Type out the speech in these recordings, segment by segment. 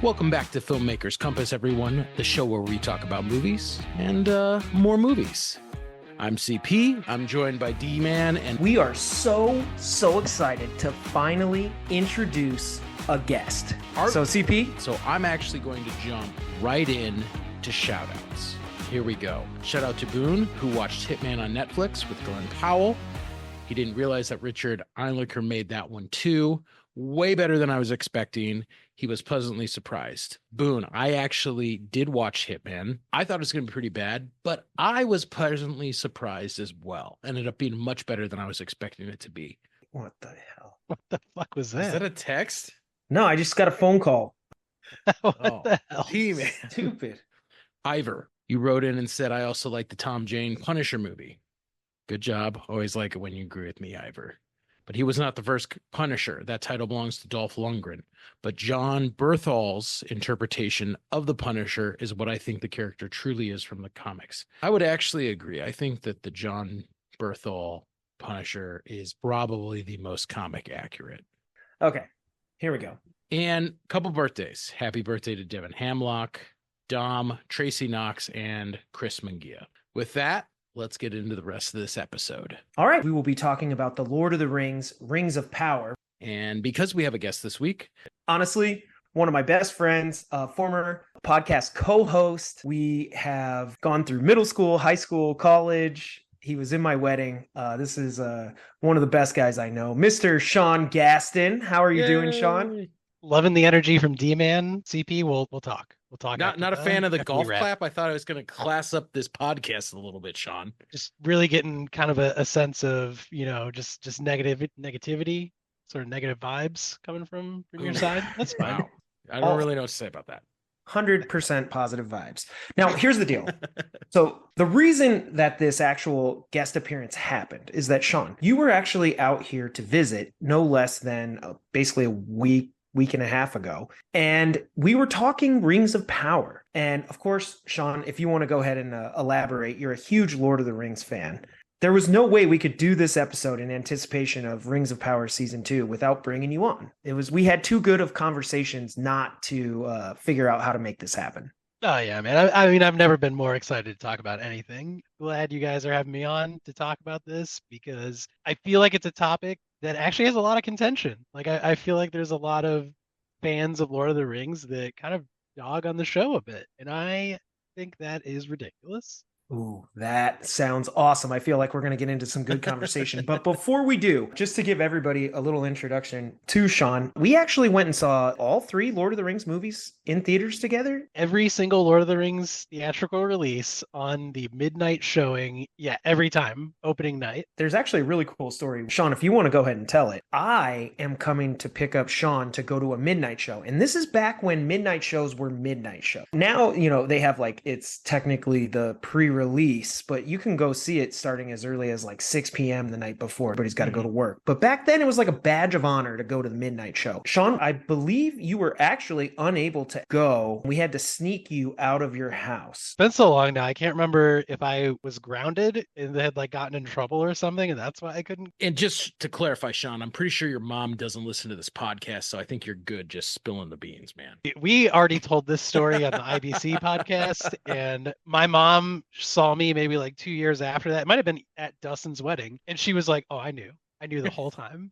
Welcome back to Filmmakers Compass, everyone, the show where we talk about movies and more movies. I'm CP, I'm joined by D-Man, and we are so excited to finally introduce a guest. So CP? So I'm actually going to jump right in to shout-outs. Here we go. Shout out to Boone, who watched Hitman on Netflix with Glenn Powell. He didn't realize that Richard Einlicher made that one too. Way better than I was expecting. He was pleasantly surprised. Boone, I actually did watch Hitman. I thought it was going to be pretty bad, but I was pleasantly surprised as well. Ended up being much better than I was expecting it to be. What the hell? What the fuck was that? Is that a text? No, I just got a phone call. What the hell? He-Man. Stupid. Ivor, you wrote in and said, I also like the Tom Jane Punisher movie. Good job. Always like it when you agree with me, Ivor. But he was not the first Punisher. That title belongs to Dolph Lundgren. But John Berthal's interpretation of the Punisher is what I think the character truly is from the comics. I would actually agree. I think that the John Berthal Punisher is probably the most comic accurate. Okay, here we go. And a couple birthdays. Happy birthday to Devin Hamlock, Dom, Tracy Knox, and Chris Mungia. With that, let's get into the rest of this episode. All right, we will be talking about The Lord of the Rings, Rings of Power. And because we have a guest this week, honestly, one of my best friends, former podcast co-host. We have gone through middle school, high school, college. He was in my wedding. This is one of the best guys I know, Mr. Sean Gaston. How are you doing, Sean? Loving the energy from D-Man. CP, we'll talk. We'll talk. Not a fan of the golf wrap. clap. I thought I was going to class up this podcast a little bit, Sean. Just really getting kind of a sense of, just negativity, sort of negative vibes coming from your side. That's fine. Wow. I don't really know what to say about that. 100% positive vibes. Now, here's the deal. So the reason that this actual guest appearance happened is that, Sean, you were actually out here to visit no less than basically a week and a half ago. And we were talking Rings of Power. And of course, Sean, if you want to go ahead and elaborate, you're a huge Lord of the Rings fan. There was no way we could do this episode in anticipation of Rings of Power Season 2 without bringing you on. We had too good of conversations not to figure out how to make this happen. Oh, yeah, man. I mean, I've never been more excited to talk about anything. Glad you guys are having me on to talk about this because I feel like it's a topic that actually has a lot of contention. Like, I feel like there's a lot of fans of Lord of the Rings that kind of dog on the show a bit. And I think that is ridiculous. Ooh, that sounds awesome. I feel like we're going to get into some good conversation. But before we do, just to give everybody a little introduction to Sean, we actually went and saw all 3 Lord of the Rings movies in theaters together. Every single Lord of the Rings theatrical release on the midnight showing. Yeah, every time, opening night. There's actually a really cool story. Sean, if you want to go ahead and tell it, I am coming to pick up Sean to go to a midnight show. And this is back when midnight shows were midnight shows. Now, they have it's technically the pre-release, but you can go see it starting as early as 6 p.m. the night before, but he's got to go to work. But back then it was like a badge of honor to go to the midnight show. Sean, I believe you were actually unable to go. We had to sneak you out of your house. It's been so long now. I can't remember if I was grounded and had gotten in trouble or something, and that's why I couldn't. And just to clarify, Sean, I'm pretty sure your mom doesn't listen to this podcast, so I think you're good just spilling the beans, man. We already told this story on the IBC podcast, and my mom saw me maybe 2 years after that. It might have been at Dustin's wedding, and she was like, "Oh, I knew the whole time."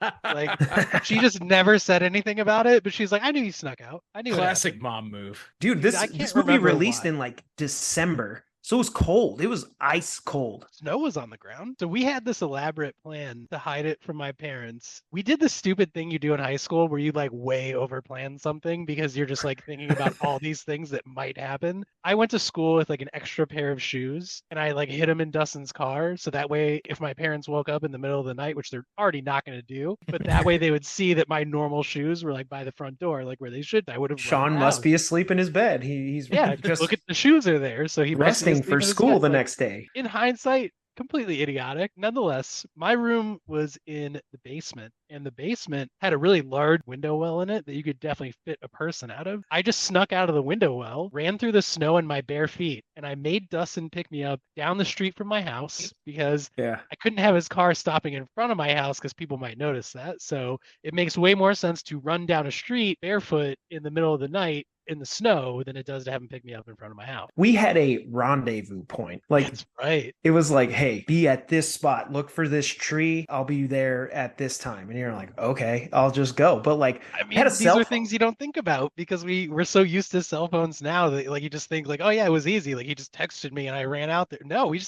She just never said anything about it, but she's like, "I knew you snuck out. I knew." Classic mom move. Dude, this movie released in December. So it was cold. It was ice cold. Snow was on the ground. So we had this elaborate plan to hide it from my parents. We did the stupid thing you do in high school where you way over plan something because you're just thinking about all these things that might happen. I went to school with an extra pair of shoes and I hid them in Dustin's car. So that way, if my parents woke up in the middle of the night, which they're already not going to do, but that way they would see that my normal shoes were by the front door, where they should. I would have. Sean must be asleep in his bed. He's just look at the shoes are there. So he resting for school the next day. In hindsight, completely idiotic. Nonetheless, my room was in the basement, and the basement had a really large window well in it that you could definitely fit a person out of. I just snuck out of the window well, ran through the snow in my bare feet, and I made Dustin pick me up down the street from my house because I couldn't have his car stopping in front of my house because people might notice that. So it makes way more sense to run down a street barefoot in the middle of the night in the snow than it does to have him pick me up in front of my house. We had a rendezvous point. Like, That's right. it was like, hey, be at this spot, look for this tree, I'll be there at this time. And you're like, okay, I'll just go. But like, I mean, had a these cell are phone. things you don't think about because we're so used to cell phones now that like you just think like, oh yeah, it was easy. Like he just texted me and I ran out there. No, we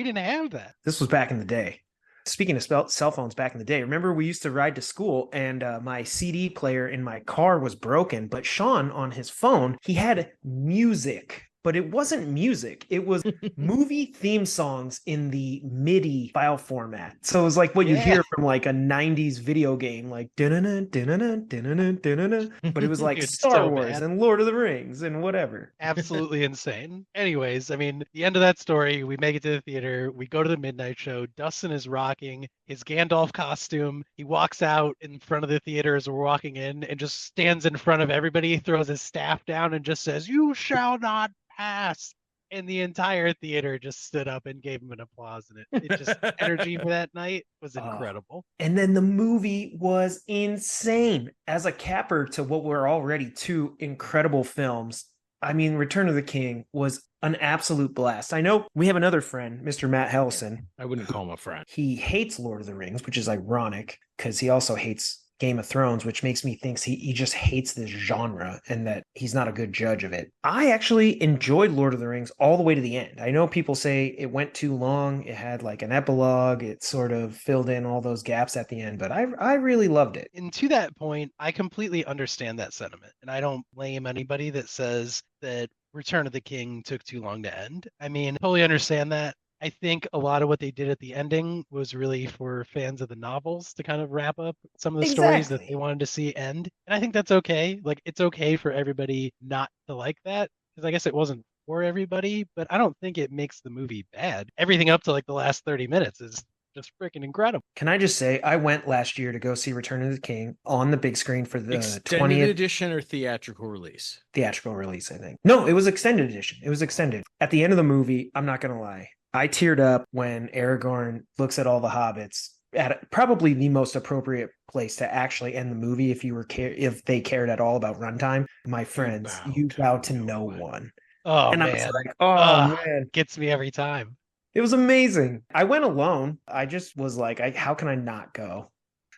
didn't have that. This was back in the day. Speaking of cell phones back in the day, remember we used to ride to school and my CD player in my car was broken, but Sean on his phone, he had music. But it wasn't music. It was movie theme songs in the MIDI file format. So it was like what you hear from like a 90s video game, like dun-dun-dun, dun-dun-dun, dun-dun-dun, dun-dun-dun. But it was like Dude, Star so Wars bad. and Lord of the Rings and whatever. Absolutely insane. Anyways, I mean, the end of that story, we make it to the theater. We go to the midnight show. Dustin is rocking his Gandalf costume. He walks out in front of the theater as we're walking in and just stands in front of everybody, throws his staff down and just says, "You shall not pass." And the entire theater just stood up and gave him an applause. And it just energy for that night was incredible. And then the movie was insane. As a capper to what were already two incredible films, I mean, Return of the King was an absolute blast. I know we have another friend, Mr. Matt Hellison. I wouldn't call him a friend. He hates Lord of the Rings, which is ironic because he also hates Game of Thrones, which makes me think he just hates this genre and that he's not a good judge of it. I actually enjoyed Lord of the Rings all the way to the end. I know people say it went too long. It had like an epilogue. It sort of filled in all those gaps at the end, but I really loved it. And to that point, I completely understand that sentiment. And I don't blame anybody that says that Return of the King took too long to end. I mean, totally understand that. I think a lot of what they did at the ending was really for fans of the novels to kind of wrap up some of the stories that they wanted to see end. And I think that's okay. Like, it's okay for everybody not to like that, because I guess it wasn't for everybody, but I don't think it makes the movie bad. Everything up to like the last 30 minutes is just freaking incredible. Can I just say, I went last year to go see Return of the King on the big screen for the extended 20th edition or theatrical release? Theatrical release, I think. No, it was extended edition. It was extended. At the end of the movie, I'm not going to lie, I teared up when Aragorn looks at all the hobbits at probably the most appropriate place to actually end the movie if they cared at all about runtime. My friends, you bow to no one. Oh, and man. I was like, oh, man. Gets me every time. It was amazing. I went alone. I just was like, how can I not go?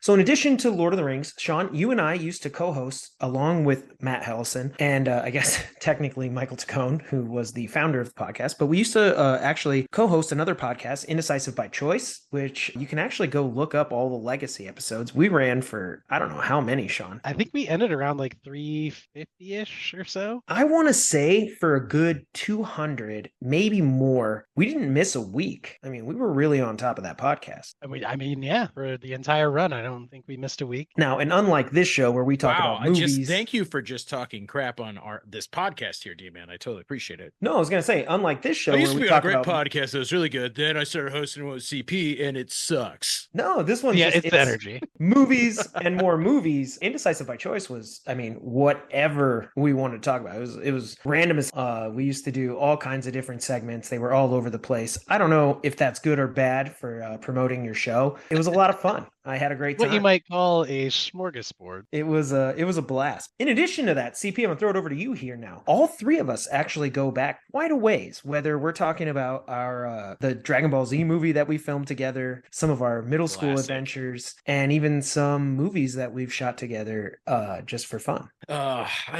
So in addition to Lord of the Rings, Sean, you and I used to co-host along with Matt Hellison and I guess technically Michael Taccone, who was the founder of the podcast, but we used to actually co-host another podcast, Indecisive by Choice, which you can actually go look up all the legacy episodes. We ran for, I don't know how many, Sean. I think we ended around like 350-ish or so. I want to say for a good 200, maybe more. We didn't miss a week. I mean, we were really on top of that podcast. I mean, yeah, for the entire run, I don't think we missed a week. Now, and unlike this show where we talk about movies. Thank you for just talking crap on this podcast here, D-Man. I totally appreciate it. No, I was going to say, unlike this show I used where to we be talk on a great about podcast that was really good. Then I started hosting one with CP and it sucks. No, this one's it's energy. Movies and more movies. Indecisive by Choice was, I mean, whatever we wanted to talk about. It was random as we used to do all kinds of different segments. They were all over the place. I don't know if that's good or bad for promoting your show. It was a lot of fun. I had a great time. What you might call a smorgasbord. It was a blast. In addition to that, CP, I'm gonna throw it over to you here now. All three of us actually go back quite a ways. Whether we're talking about our the Dragon Ball Z movie that we filmed together, some of our middle school adventures, and even some movies that we've shot together just for fun.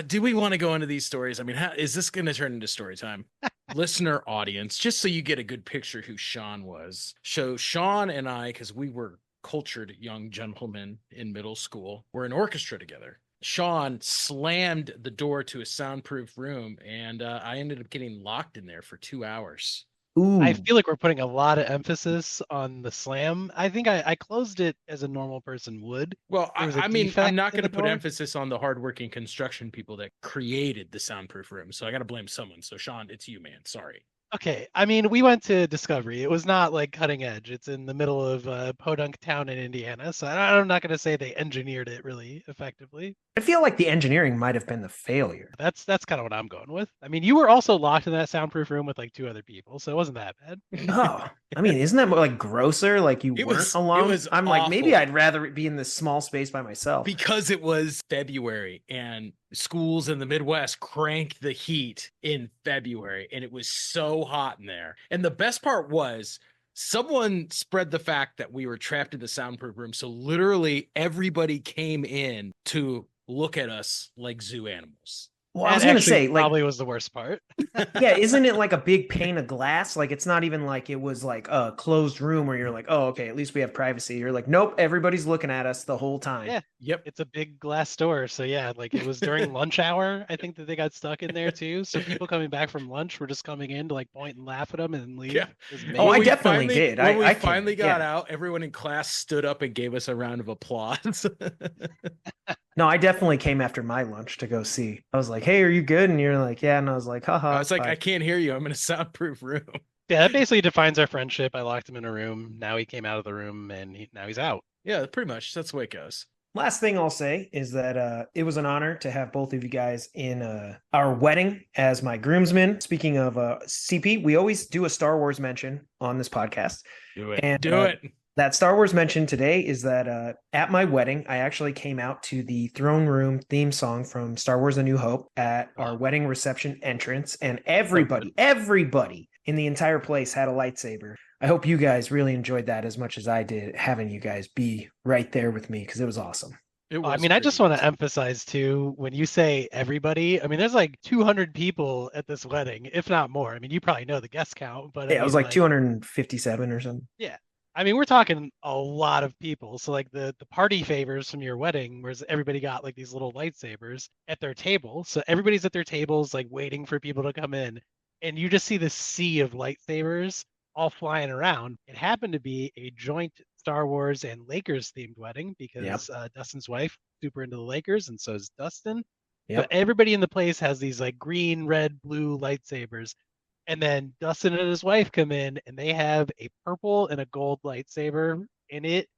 Do we want to go into these stories? I mean, is this going to turn into story time? Listener audience, just so you get a good picture who Sean was. So Sean and I, because we were cultured young gentlemen in middle school, were in orchestra together. Sean slammed the door to a soundproof room, and I ended up getting locked in there for 2 hours. Ooh. I feel like we're putting a lot of emphasis on the slam. I think I closed it as a normal person would. Well, I mean, defect I'm not in going to the put door. emphasis on the hardworking construction people that created the soundproof room. So I got to blame someone. So Sean, it's you, man. Sorry. Okay, I mean, we went to Discovery. It was not like cutting edge. It's in the middle of Podunk Town in Indiana. So I'm not going to say they engineered it really effectively. I feel like the engineering might have been the failure. That's kind of what I'm going with. I mean, you were also locked in that soundproof room with like 2 other people, so it wasn't that bad. Oh, I mean, isn't that more like grosser? Like you weren't alone? I'm like, maybe I'd rather be in this small space by myself. Because it was February and schools in the Midwest cranked the heat in February, and it was so hot in there. And the best part was someone spread the fact that we were trapped in the soundproof room. So literally everybody came in to look at us like zoo animals. Well, I was going to say, like, probably was the worst part. yeah, isn't it like a big pane of glass? Like, it's not even like it was like a closed room where you're like, oh, okay, at least we have privacy. You're like, nope, everybody's looking at us the whole time. Yeah. Yep. It's a big glass door. So yeah, like it was during lunch hour. I think that they got stuck in there too. So people coming back from lunch were just coming in to like point and laugh at them and leave. Yeah. Oh, I we definitely did. When we I finally got out, everyone in class stood up and gave us a round of applause. No, I definitely came after my lunch to go see. I was like, hey, are you good? And you're like, yeah. And I was like, haha. I was like, bye. I can't hear you. I'm in a soundproof room. Yeah, that basically defines our friendship. I locked him in a room. Now he came out of the room and now he's out. Yeah, pretty much. That's the way it goes. Last thing I'll say is that it was an honor to have both of you guys in our wedding as my groomsmen. Speaking of CP, we always do a Star Wars mention on this podcast. Do it. And, Do it. That Star Wars mention today is that at my wedding, I actually came out to the throne room theme song from Star Wars A New Hope at our wedding reception entrance. And everybody in the entire place had a lightsaber. I hope you guys really enjoyed that as much as I did, having you guys be right there with me, because it was awesome. I mean, I just want to emphasize too, when you say everybody, I mean, there's like 200 people at this wedding, if not more. I mean, you probably know the guest count, but yeah, it was like 257 or something. Yeah. I mean, we're talking a lot of people. So like the party favors from your wedding, whereas everybody got like these little lightsabers at their table. So everybody's at their tables, like waiting for people to come in. And you just see this sea of lightsabers all flying around. It happened to be a joint Star Wars and Lakers themed wedding because Dustin's wife super into the Lakers, and so is Dustin. But everybody in the place has these like green, red, blue lightsabers. And then Dustin and his wife come in and they have a purple and a gold lightsaber, and it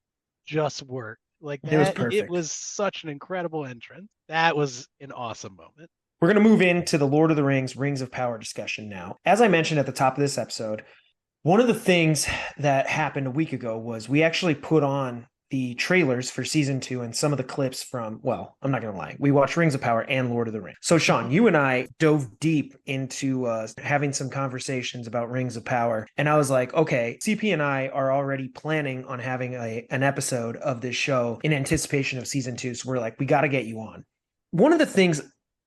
just worked. Like that, it was perfect. It was such an incredible entrance. That was an awesome moment. We're going to move into the Lord of the Rings, Rings of Power discussion now. As I mentioned at the top of this episode, one of the things that happened a week ago was we actually put on the trailers for season 2 and some of the clips from, well, I'm not going to lie, we watched Rings of Power and Lord of the Rings. So Sean, you and I dove deep into having some conversations about Rings of Power. And I was like, okay, CP and I are already planning on having an episode of this show in anticipation of season 2. So we're like, we got to get you on. One of the things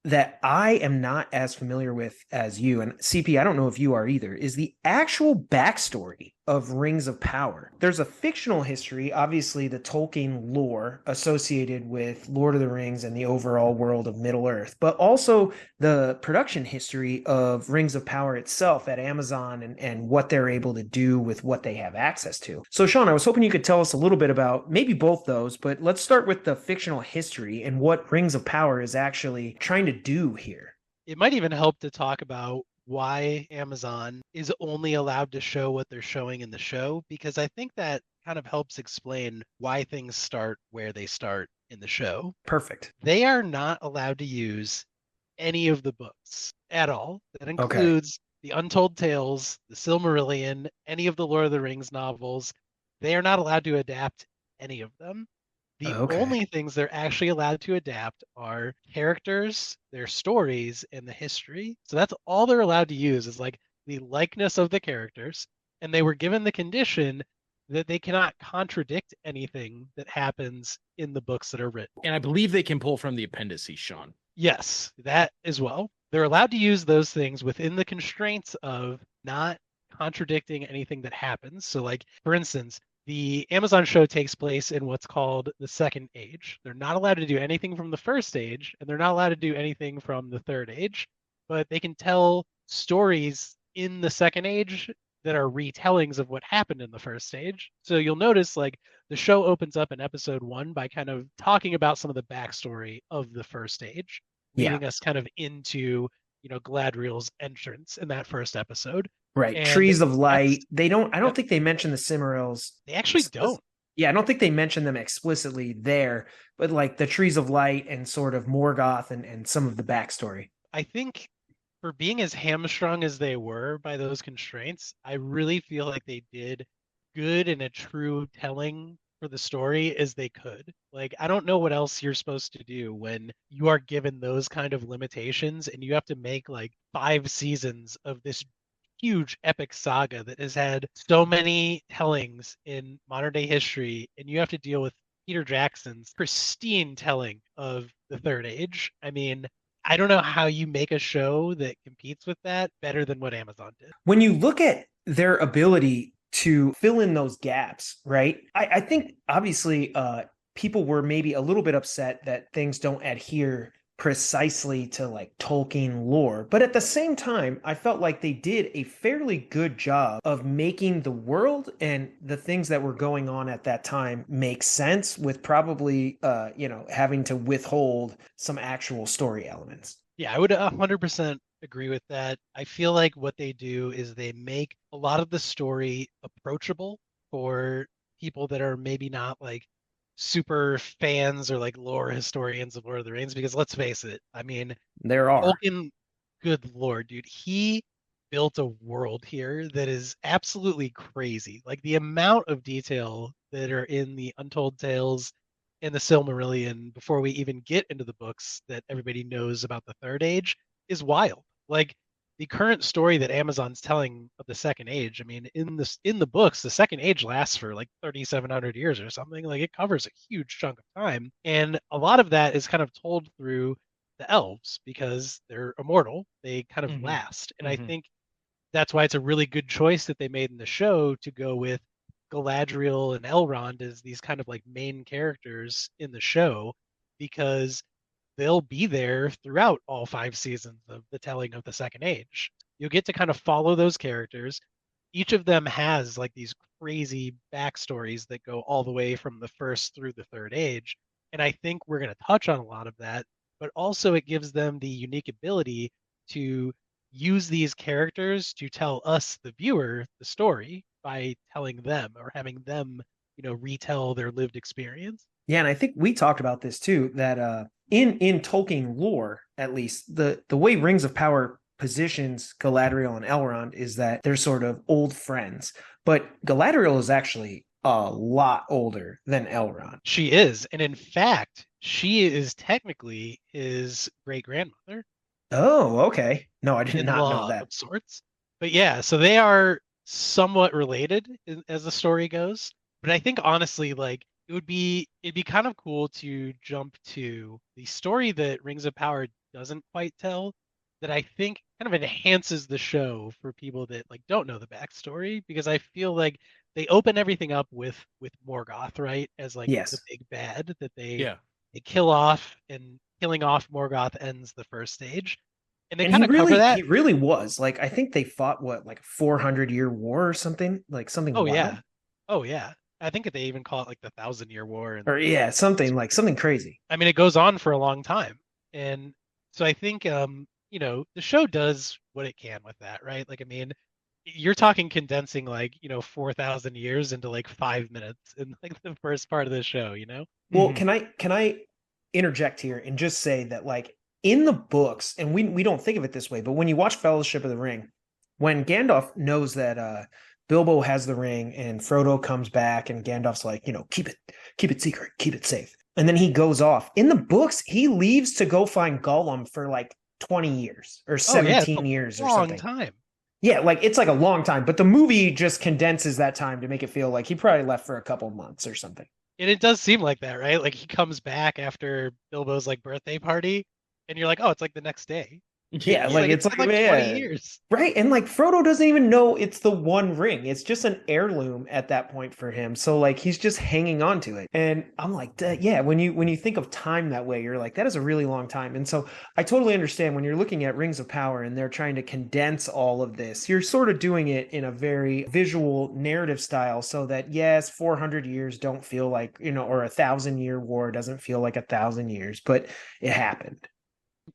that I am not as familiar with as you, and CP, I don't know if you are either, is the actual backstory of Rings of Power. There's a fictional history, obviously the Tolkien lore associated with Lord of the Rings and the overall world of Middle-earth, but also the production history of Rings of Power itself at Amazon and what they're able to do with what they have access to. So Sean, I was hoping you could tell us a little bit about maybe both those, but let's start with the fictional history and what Rings of Power is actually trying to do here. It might even help to talk about why Amazon is only allowed to show what they're showing in the show, because I think that kind of helps explain why things start where they start in the show. Perfect. They are not allowed to use any of the books at all. That includes the Untold Tales, the Silmarillion, any of the Lord of the Rings novels. They are not allowed to adapt any of them. The only things they're actually allowed to adapt are characters, their stories, and the history. So that's all they're allowed to use is like the likeness of the characters. And they were given the condition that they cannot contradict anything that happens in the books that are written. And I believe they can pull from the appendices, Sean. Yes, that as well. They're allowed to use those things within the constraints of not contradicting anything that happens. So like, for instance, the Amazon show takes place in what's called the Second Age. They're not allowed to do anything from the First Age, and they're not allowed to do anything from the Third Age, but they can tell stories in the Second Age that are retellings of what happened in the First Age. So you'll notice like the show opens up in episode 1 by kind of talking about some of the backstory of the First Age, leading us kind of into, you know, Galadriel's entrance in that first episode. Right. And Trees of Light. I don't think they mention the Silmarils. They actually don't. Yeah, I don't think they mention them explicitly there, but like the Trees of Light and sort of Morgoth and some of the backstory. I think for being as hamstrung as they were by those constraints, I really feel like they did good and a true telling for the story as they could. Like, I don't know what else you're supposed to do when you are given those kind of limitations and you have to make like 5 seasons of this huge epic saga that has had so many tellings in modern day history, and you have to deal with Peter Jackson's pristine telling of the Third Age. I mean, I don't know how you make a show that competes with that better than what Amazon did. When you look at their ability to fill in those gaps, right? I think obviously people were maybe a little bit upset that things don't adhere precisely to like Tolkien lore. But at the same time, I felt like they did a fairly good job of making the world and the things that were going on at that time make sense with probably, having to withhold some actual story elements. Yeah, I would 100% agree with that. I feel like what they do is they make a lot of the story approachable for people that are maybe not like super fans or like lore historians of Lord of the Rings, because let's face it, I mean, There are. Tolkien, good Lord, dude, he built a world here that is absolutely crazy. Like the amount of detail that are in the Untold Tales and the Silmarillion before we even get into the books that everybody knows about the Third Age is wild. Like the current story that Amazon's telling of the Second Age, I mean, in the books, the Second Age lasts for like 3,700 years or something. Like it covers a huge chunk of time, and a lot of that is kind of told through the elves because they're immortal. They kind of last, and I think that's why it's a really good choice that they made in the show to go with Galadriel and Elrond as these kind of like main characters in the show, because they'll be there throughout all 5 seasons of the telling of the Second Age. You'll get to kind of follow those characters. Each of them has like these crazy backstories that go all the way from the first through the Third Age. And I think we're going to touch on a lot of that, but also it gives them the unique ability to use these characters to tell us, the viewer, the story by telling them or having them, retell their lived experience. Yeah, and I think we talked about this too, that in Tolkien lore, at least, the way Rings of Power positions Galadriel and Elrond is that they're sort of old friends. But Galadriel is actually a lot older than Elrond. She is. And in fact, she is technically his great grandmother. Oh, okay. No, I did not know that. Of sorts. But yeah, so they are somewhat related as the story goes. But I think honestly, like, it'd be kind of cool to jump to the story that Rings of Power doesn't quite tell, that I think kind of enhances the show for people that like don't know the backstory, because I feel like they open everything up with Morgoth, right? As like the big bad that they kill off, and killing off Morgoth ends the first stage. And they kind of cover that. He really was. Like, I think they fought like a 400-year war or something, like something Oh wild. yeah. Oh yeah. I think they even call it like the 1,000-year war. Something crazy. I mean, it goes on for a long time. And so I think, the show does what it can with that, right? Like, I mean, you're talking condensing like, 4,000 years into like 5 minutes in like the first part of the show, Well, can I interject here and just say that like in the books, and we don't think of it this way, but when you watch Fellowship of the Ring, when Gandalf knows that Bilbo has the ring and Frodo comes back and Gandalf's like, keep it secret, keep it safe. And then he goes off. In the books, he leaves to go find Gollum for like 20 years or 17 years or something. Long time. Yeah, like it's like a long time, but the movie just condenses that time to make it feel like he probably left for a couple months or something. And it does seem like that, right? Like he comes back after Bilbo's like birthday party and you're like, oh, it's like the next day. Yeah, like it's like 20 years. Right. And like Frodo doesn't even know it's the One Ring. It's just an heirloom at that point for him. So like he's just hanging on to it. And I'm like, yeah, when you think of time that way, you're like, that is a really long time. And so I totally understand when you're looking at Rings of Power and they're trying to condense all of this, you're sort of doing it in a very visual narrative style so that yes, 400 years don't feel like, or 1,000-year war doesn't feel like 1,000 years, but it happened.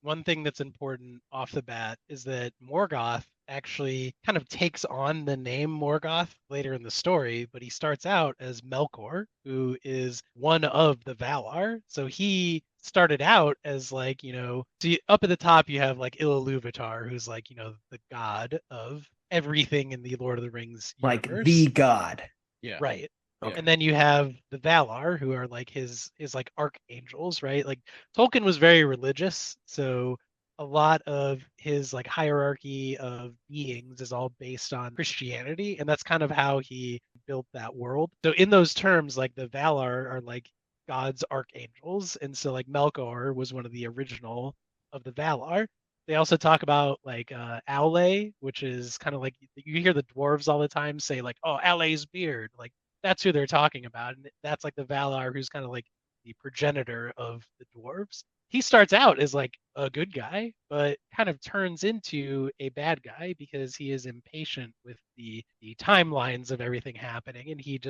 One thing that's important off the bat is that Morgoth actually kind of takes on the name Morgoth later in the story, but he starts out as Melkor, who is one of the Valar. So he started out as like, so up at the top you have like Ilúvatar, who's like, the god of everything in the Lord of the Rings universe. Like the god. Yeah. Right. Okay. And then you have the Valar, who are like his like archangels, right? Like Tolkien was very religious, so a lot of his like hierarchy of beings is all based on Christianity, and that's kind of how he built that world. So in those terms, like the Valar are like God's archangels, and so like Melkor was one of the original of the Valar. They also talk about like Aule, which is kind of like you hear the dwarves all the time say like, "Oh, Aule's beard," like that's who they're talking about, and that's like the Valar, who's kind of like the progenitor of the dwarves. He starts out as like a good guy, but kind of turns into a bad guy because he is impatient with the timelines of everything happening, and he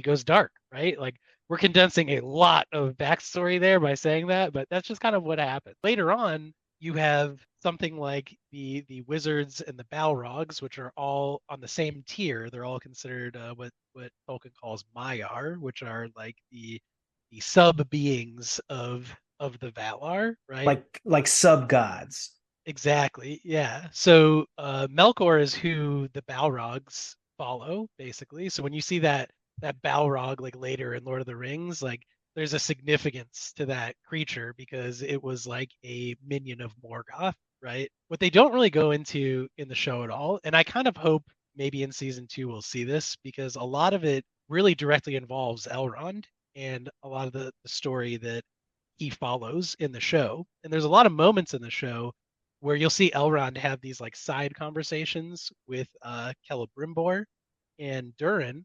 goes dark, right? Like we're condensing a lot of backstory there by saying that, but that's just kind of what happened. Later on, you have something like the wizards and the Balrogs, which are all on the same tier. They're all considered what Tolkien calls Maiar, which are like the sub beings of the Valar, right? Like sub gods. Exactly. Yeah. So Melkor is who the Balrogs follow, basically. So when you see that Balrog like later in Lord of the Rings, like there's a significance to that creature because it was like a minion of Morgoth, right? What they don't really go into in the show at all, and I kind of hope maybe in season 2 we'll see this because a lot of it really directly involves Elrond and a lot of the story that he follows in the show. And there's a lot of moments in the show where you'll see Elrond have these like side conversations with Celebrimbor and Durin,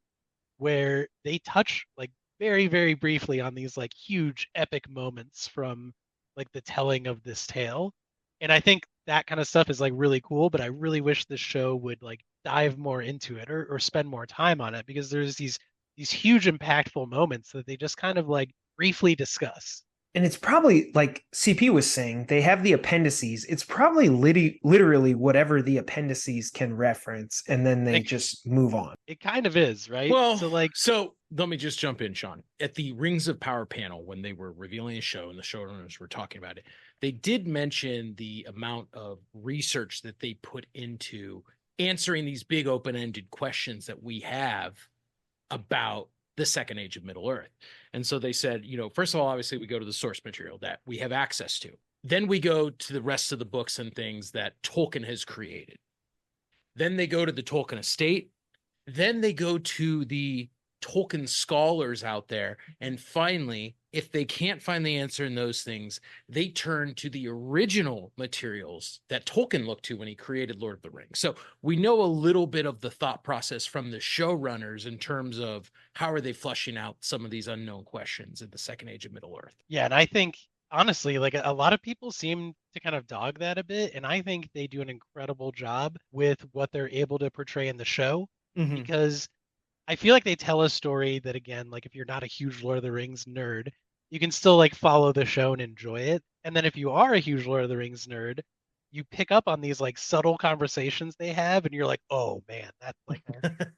where they touch like very, very briefly on these like huge epic moments from like the telling of this tale. And I think that kind of stuff is like really cool, but I really wish this show would like dive more into it or spend more time on it because there's these huge impactful moments that they just kind of like briefly discuss. And it's probably like CP was saying, they have the appendices. It's probably literally whatever the appendices can reference, and then they just move on. It kind of is, right? Well, so let me just jump in, Sean. At the Rings of Power panel, when they were revealing the show and the showrunners were talking about it, they did mention the amount of research that they put into answering these big open-ended questions that we have about the second age of Middle Earth. And so they said, first of all, obviously we go to the source material that we have access to. Then we go to the rest of the books and things that Tolkien has created. Then they go to the Tolkien estate. Then they go to the Tolkien scholars out there. And finally, if they can't find the answer in those things, they turn to the original materials that Tolkien looked to when he created Lord of the Rings. So we know a little bit of the thought process from the showrunners in terms of how are they flushing out some of these unknown questions in the second age of Middle Earth. Yeah, and I think honestly, like a lot of people seem to kind of dog that a bit, and I think they do an incredible job with what they're able to portray in the show because I feel like they tell a story that, again, like if you're not a huge Lord of the Rings nerd, you can still like follow the show and enjoy it. And then if you are a huge Lord of the Rings nerd, you pick up on these like subtle conversations they have, and you're like, oh man, that's like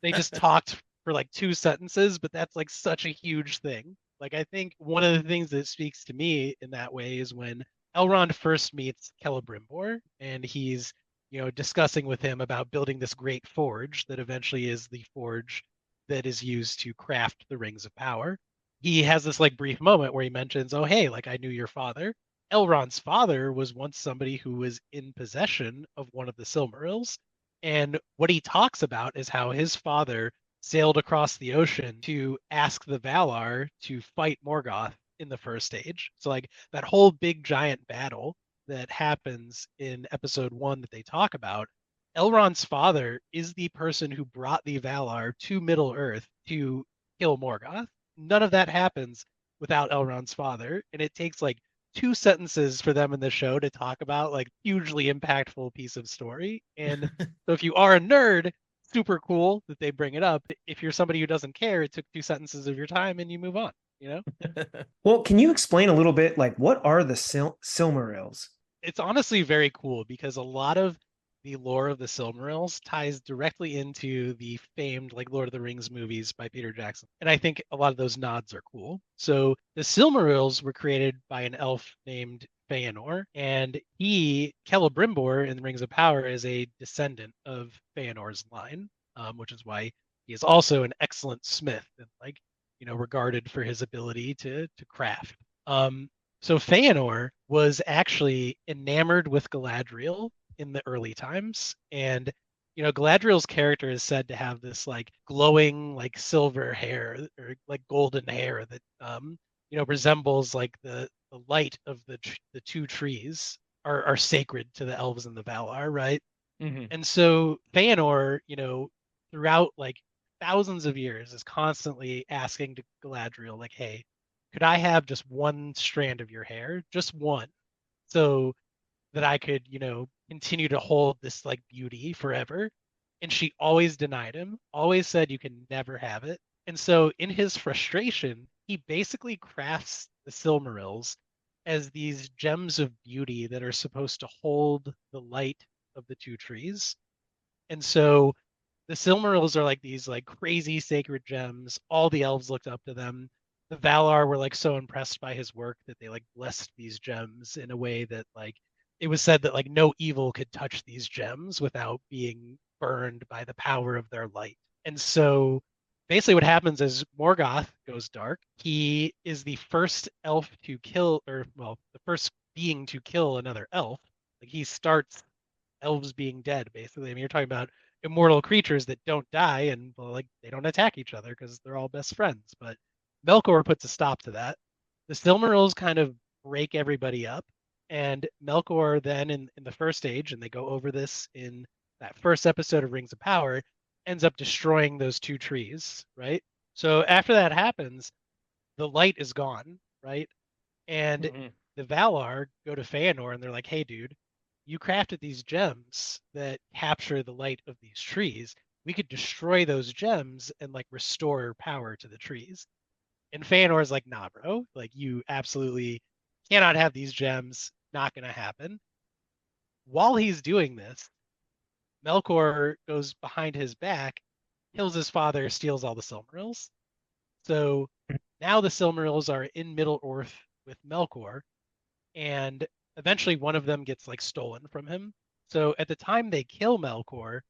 they just talked for like 2 sentences, but that's like such a huge thing. Like I think one of the things that speaks to me in that way is when Elrond first meets Celebrimbor, and he's discussing with him about building this great forge that eventually is the forge that is used to craft the Rings of Power. He has this like brief moment where he mentions, "Oh, hey, like I knew your father." Elrond's father was once somebody who was in possession of one of the Silmarils, and what he talks about is how his father sailed across the ocean to ask the Valar to fight Morgoth in the first age. So like that whole big giant battle that happens in episode 1 that they talk about, Elrond's father is the person who brought the Valar to Middle Earth to kill Morgoth. None of that happens without Elrond's father, and it takes like 2 sentences for them in the show to talk about like hugely impactful piece of story. And so if you are a nerd, super cool that they bring it up. If you're somebody who doesn't care, it took 2 sentences of your time and you move on, Well, can you explain a little bit like what are the Silmarils? It's honestly very cool because a lot of the lore of the Silmarils ties directly into the famed like Lord of the Rings movies by Peter Jackson. And I think a lot of those nods are cool. So the Silmarils were created by an elf named Feanor, and Celebrimbor in the Rings of Power is a descendant of Feanor's line, which is why He is also an excellent smith and like, regarded for his ability to craft. So Feanor was actually enamored with Galadriel in the early times, and Galadriel's character is said to have this like glowing like silver hair or like golden hair that resembles like the light of the two trees are sacred to the elves and the Valar, right? Mm-hmm. And so Feanor, throughout like thousands of years is constantly asking to Galadriel, like, hey, could I have just one strand of your hair? Just one. So that I could, continue to hold this like beauty forever. And she always denied him, always said you can never have it. And so in his frustration, he basically crafts the Silmarils as these gems of beauty that are supposed to hold the light of the two trees. And so the Silmarils are like these like crazy sacred gems. All the elves looked up to them. The Valar were like so impressed by his work that they like blessed these gems in a way that like it was said that like no evil could touch these gems without being burned by the power of their light. And so basically what happens is Morgoth goes dark. He is the first elf to kill, or well, the first being to kill another elf. Like he starts elves being dead, basically. I mean, you're talking about immortal creatures that don't die and well, like they don't attack each other because they're all best friends. But Melkor puts a stop to that. The Silmarils kind of break everybody up, and Melkor then in the first age, and they go over this in that first episode of Rings of Power, ends up destroying those two trees, right? So after that happens, the light is gone, right? And the Valar go to Feanor and they're like, hey, dude, you crafted these gems that capture the light of these trees. We could destroy those gems and like restore power to the trees. And Feanor is like, nah, bro, like you absolutely cannot have these gems. Not going to happen. While he's doing this, Melkor goes behind his back, kills his father, steals all the Silmarils. So now the Silmarils are in Middle Earth with Melkor, and eventually one of them gets like stolen from him. So at the time they kill Melkor,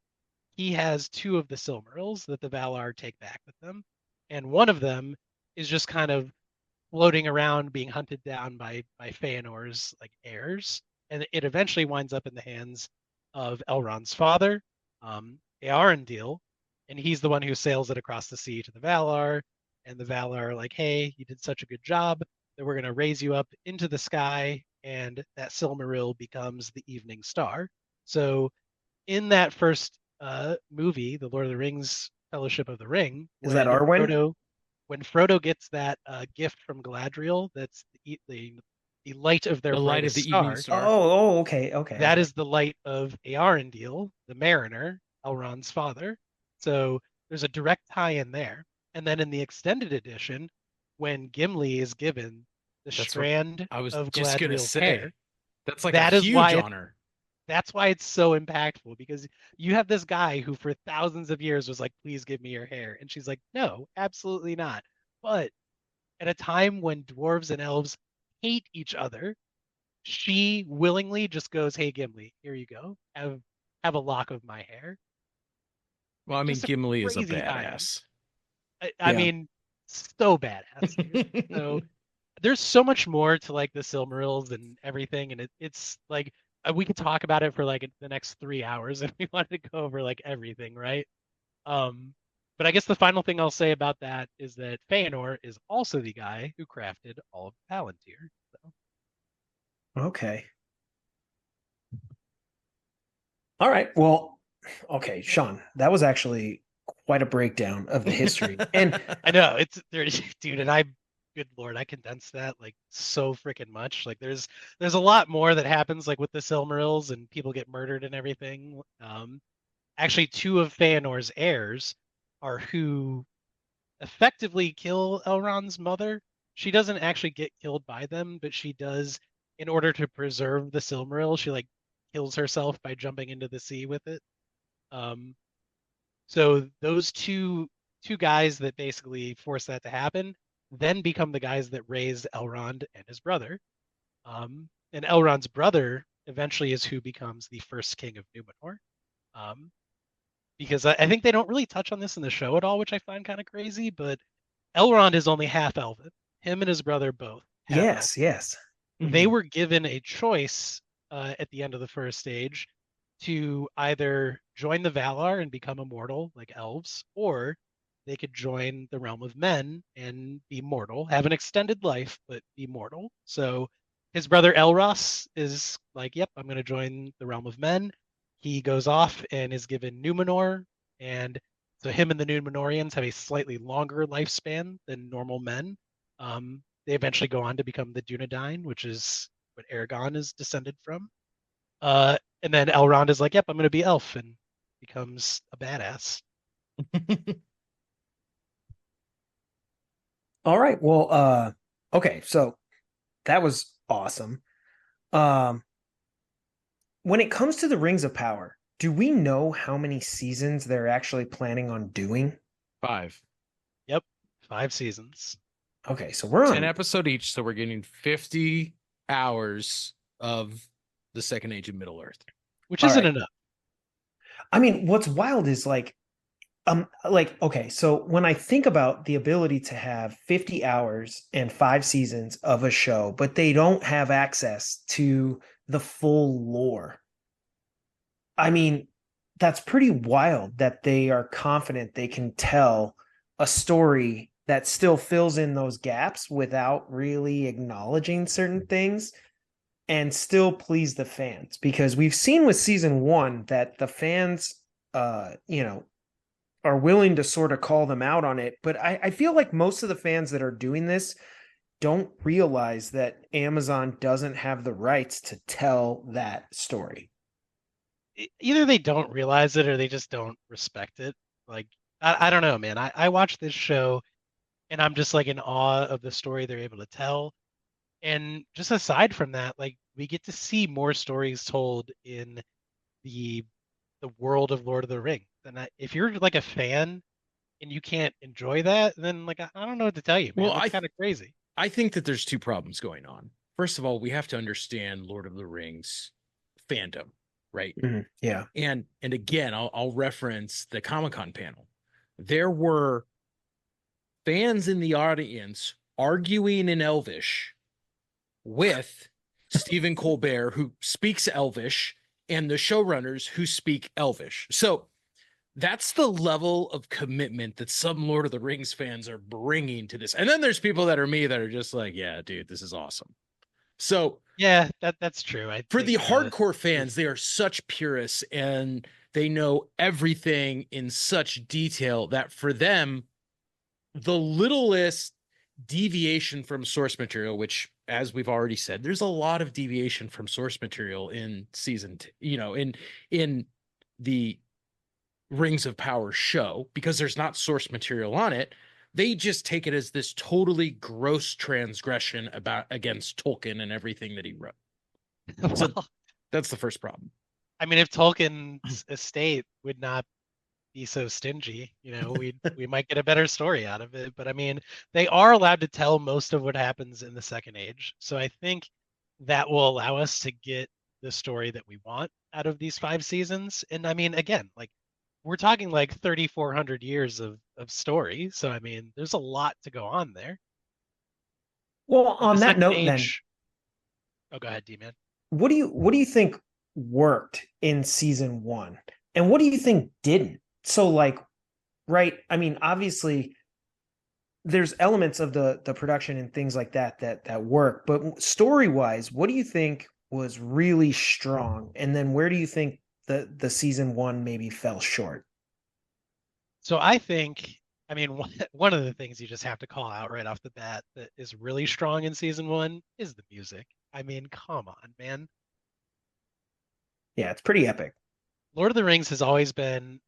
he has two of the Silmarils that the Valar take back with them, and one of them is just kind of floating around being hunted down by Feanor's like heirs, and it eventually winds up in the hands of Elrond's father, Earendil, and he's the one who sails it across the sea to the Valar, and the Valar are like, hey, you did such a good job that we're going to raise you up into the sky, and that Silmaril becomes the Evening Star. So in that first movie, The Lord of the Rings, Fellowship of the Ring, Is that Arwen? When Frodo gets that gift from Galadriel, that's the light of their The light of brightest the evening star. star. Okay. That is the light of Earendil, the mariner, Elrond's father. So there's a direct tie-in there. And then in the extended edition, when Gimli is given the strand I was of just gonna Galadriel's say. hair, That's like that a is huge why honor. that's why it's so impactful, because you have this guy who for thousands of years was like, please give me your hair. And she's like, no, absolutely not. But at a time when dwarves and elves hate each other, she willingly just goes, hey, Gimli, here you go. Have a lock of my hair. Well, I mean, Just a Gimli is a crazy time. badass. I Yeah. mean, so badass, dude. So there's so much more to like the Silmarils and everything, and it's like we could talk about it for like the next 3 hours if we wanted to go over like everything, right? But I guess the final thing I'll say about that is that Feanor is also the guy who crafted all of Palantir. So. Okay. All right. Well, okay, Sean, that was actually quite a breakdown of the history. And I know it's there, dude, and I, good lord, I condensed that like so freaking much. Like there's a lot more that happens like with the Silmarils and people get murdered and everything. Actually, two of Feanor's heirs are who effectively kill Elrond's mother. She doesn't actually get killed by them, but she does in order to preserve the Silmaril. She like kills herself by jumping into the sea with it. Um, so those two guys that basically force that to happen then become the guys that raise Elrond and his brother. And Elrond's brother eventually is who becomes the first king of Numenor. Um, because I think they don't really touch on this in the show at all, which I find kind of crazy. But Elrond is only half elven. Him and his brother both half elven. Yes. They were given a choice at the end of the first stage to either join the Valar and become immortal like elves, or they could join the realm of men and be mortal, have an extended life, but be mortal. So his brother Elros is like, yep, I'm going to join the realm of men. He goes off and is given Numenor, and so him and the Numenorians have a slightly longer lifespan than normal men. They eventually go on to become the Dunedain, which is what Aragon is descended from. And then Elrond is like, yep, I'm going to be elf, and becomes a badass. All right. Well, okay. So that was awesome. When it comes to the Rings of Power, do we know how many seasons they're actually planning on doing? 5. Yep, 5 seasons. Okay, so we're on 10 episode each, so we're getting 50 hours of the Second Age of Middle Earth, which isn't enough. I mean, what's wild is okay, so when I think about the ability to have 50 hours and 5 seasons of a show, but they don't have access to the full lore. I mean, that's pretty wild that they are confident they can tell a story that still fills in those gaps without really acknowledging certain things and still please the fans. Because we've seen with season 1 that the fans, are willing to sort of call them out on it. But I feel like most of the fans that are doing this don't realize that Amazon doesn't have the rights to tell that story. Either they don't realize it or they just don't respect it. Like, I don't know, man. I watch this show and I'm just like in awe of the story they're able to tell. And just aside from that, like we get to see more stories told in the world of Lord of the Rings. And if you're like a fan and you can't enjoy that, then like I don't know what to tell you, man. Well, That's kind of crazy. I think that there's 2 problems going on. First of all, we have to understand Lord of the Rings fandom, right? Mm-hmm. Yeah. And again, I'll reference the Comic-Con panel. There were fans in the audience arguing in Elvish with Stephen Colbert, who speaks Elvish, and the showrunners who speak Elvish. So that's the level of commitment that some Lord of the Rings fans are bringing to this. And then there's people that are me that are just like, yeah, dude, this is awesome. So yeah, that's true. For the hardcore fans, they are such purists and they know everything in such detail that for them, the littlest deviation from source material, which, as we've already said, there's a lot of deviation from source material in season, in the Rings of Power show, because there's not source material on it. They just take it as this totally gross transgression against Tolkien and everything that he wrote. Well, so that's the first problem. I mean, if Tolkien's estate would not be so stingy, we might get a better story out of it. But I mean, they are allowed to tell most of what happens in the Second Age. So I think that will allow us to get the story that we want out of these 5 seasons. And I mean, again, like we're talking like 3,400 years of story. So I mean, there's a lot to go on there. Well, on that note, then. Oh, go ahead, D-Man. What do you think worked in season 1, and what do you think didn't? So, like, right? I mean, obviously, there's elements of the production and things like that work, but story-wise, what do you think was really strong, and then where do you think the season 1 maybe fell short? So I think, I mean, one of the things you just have to call out right off the bat that is really strong in season 1 is the music. I mean, come on, man. Yeah, it's pretty epic. Lord of the Rings has always been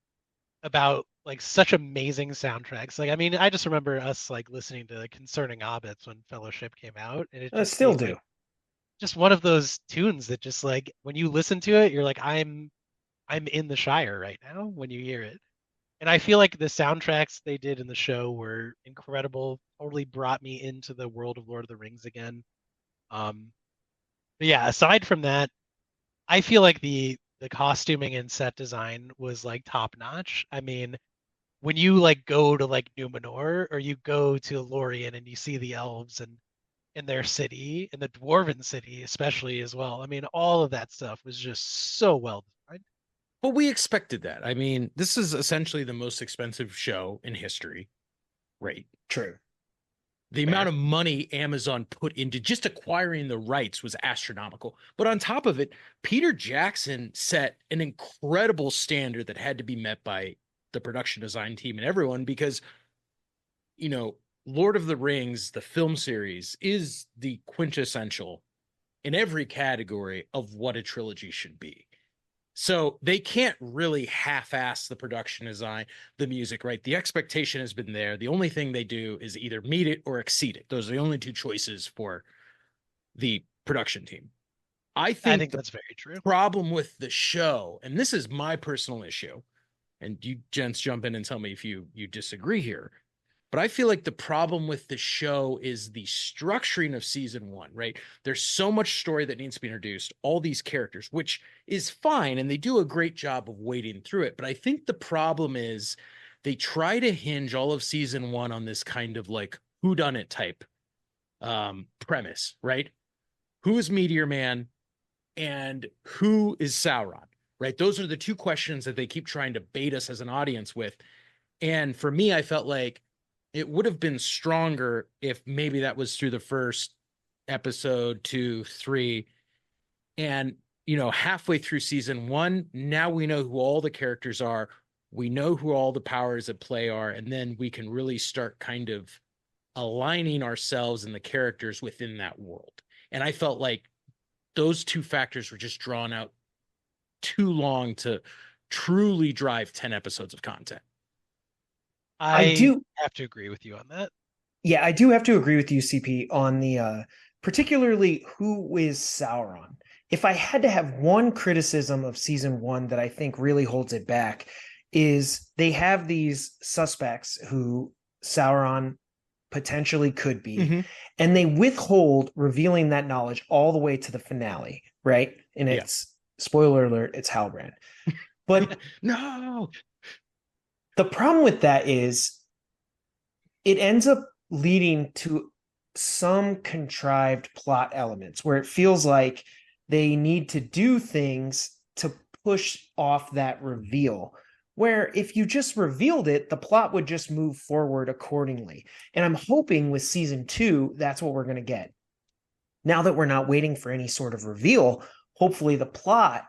about like such amazing soundtracks. Like, I mean, I just remember us like listening to Concerning Hobbits when Fellowship came out, and it just still do. Like, just one of those tunes that just like when you listen to it, you're like, I'm in the Shire right now when you hear it. And I feel like the soundtracks they did in the show were incredible. Totally brought me into the world of Lord of the Rings again. But yeah, aside from that, I feel like the the costuming and set design was like top notch. I mean, when you like go to like Numenor or you go to Lorien and you see the elves and in their city, in the dwarven city especially as well. I mean, all of that stuff was just so well designed. But we expected that. I mean, this is essentially the most expensive show in history, right? True. The Fair. amount of money Amazon put into just acquiring the rights was astronomical. But on top of it, Peter Jackson set an incredible standard that had to be met by the production design team and everyone because, you know, Lord of the Rings, the film series, is the quintessential in every category of what a trilogy should be. So they can't really half-ass the production design, the music, right? The expectation has been there. The only thing they do is either meet it or exceed it. Those are the only two choices for the production team. I think the that's very true. problem with the show, and this is my personal issue, and you gents jump in and tell me if you disagree here, but I feel like the problem with the show is the structuring of season one, right? There's so much story that needs to be introduced, all these characters, which is fine. And they do a great job of wading through it. But I think the problem is they try to hinge all of season one on this kind of like whodunit type premise, right? Who is Meteor Man and who is Sauron, right? Those are the two questions that they keep trying to bait us as an audience with. And for me, I felt like it would have been stronger if maybe that was through the first episode 2, 3. And, you know, halfway through season one, now we know who all the characters are. We know who all the powers at play are. And then we can really start kind of aligning ourselves and the characters within that world. And I felt like those two factors were just drawn out too long to truly drive 10 episodes of content. I do have to agree with you on that. Yeah, I do have to agree with you, CP, on the particularly who is Sauron. If I had to have one criticism of season one that I think really holds it back, is they have these suspects who Sauron potentially could be, and they withhold revealing that knowledge all the way to the finale, right? And it's spoiler alert, it's Halbrand. But no. The problem with that is it ends up leading to some contrived plot elements where it feels like they need to do things to push off that reveal. Where if you just revealed it, the plot would just move forward accordingly. And I'm hoping with season 2, that's what we're going to get. Now that we're not waiting for any sort of reveal, hopefully the plot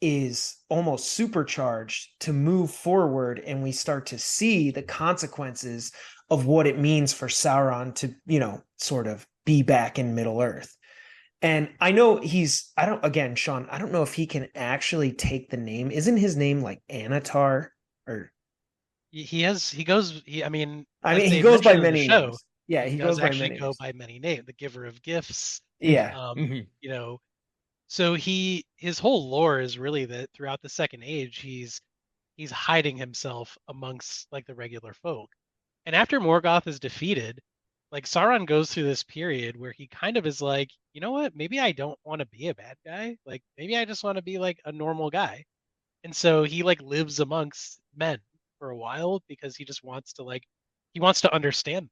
is almost supercharged to move forward and we start to see the consequences of what it means for Sauron to, you know, sort of be back in Middle Earth. And I know Sean, I don't know if he can actually take the name. Isn't his name like Anatar or? He goes by many names. Yeah, he goes by many names. Go by many names. The Giver of Gifts. Yeah. You know, so his whole lore is really that throughout the Second Age, he's hiding himself amongst like the regular folk. And after Morgoth is defeated, like Sauron goes through this period where he kind of is like, you know what, maybe I don't want to be a bad guy. Like maybe I just want to be like a normal guy. And so he like lives amongst men for a while because he just wants to understand them.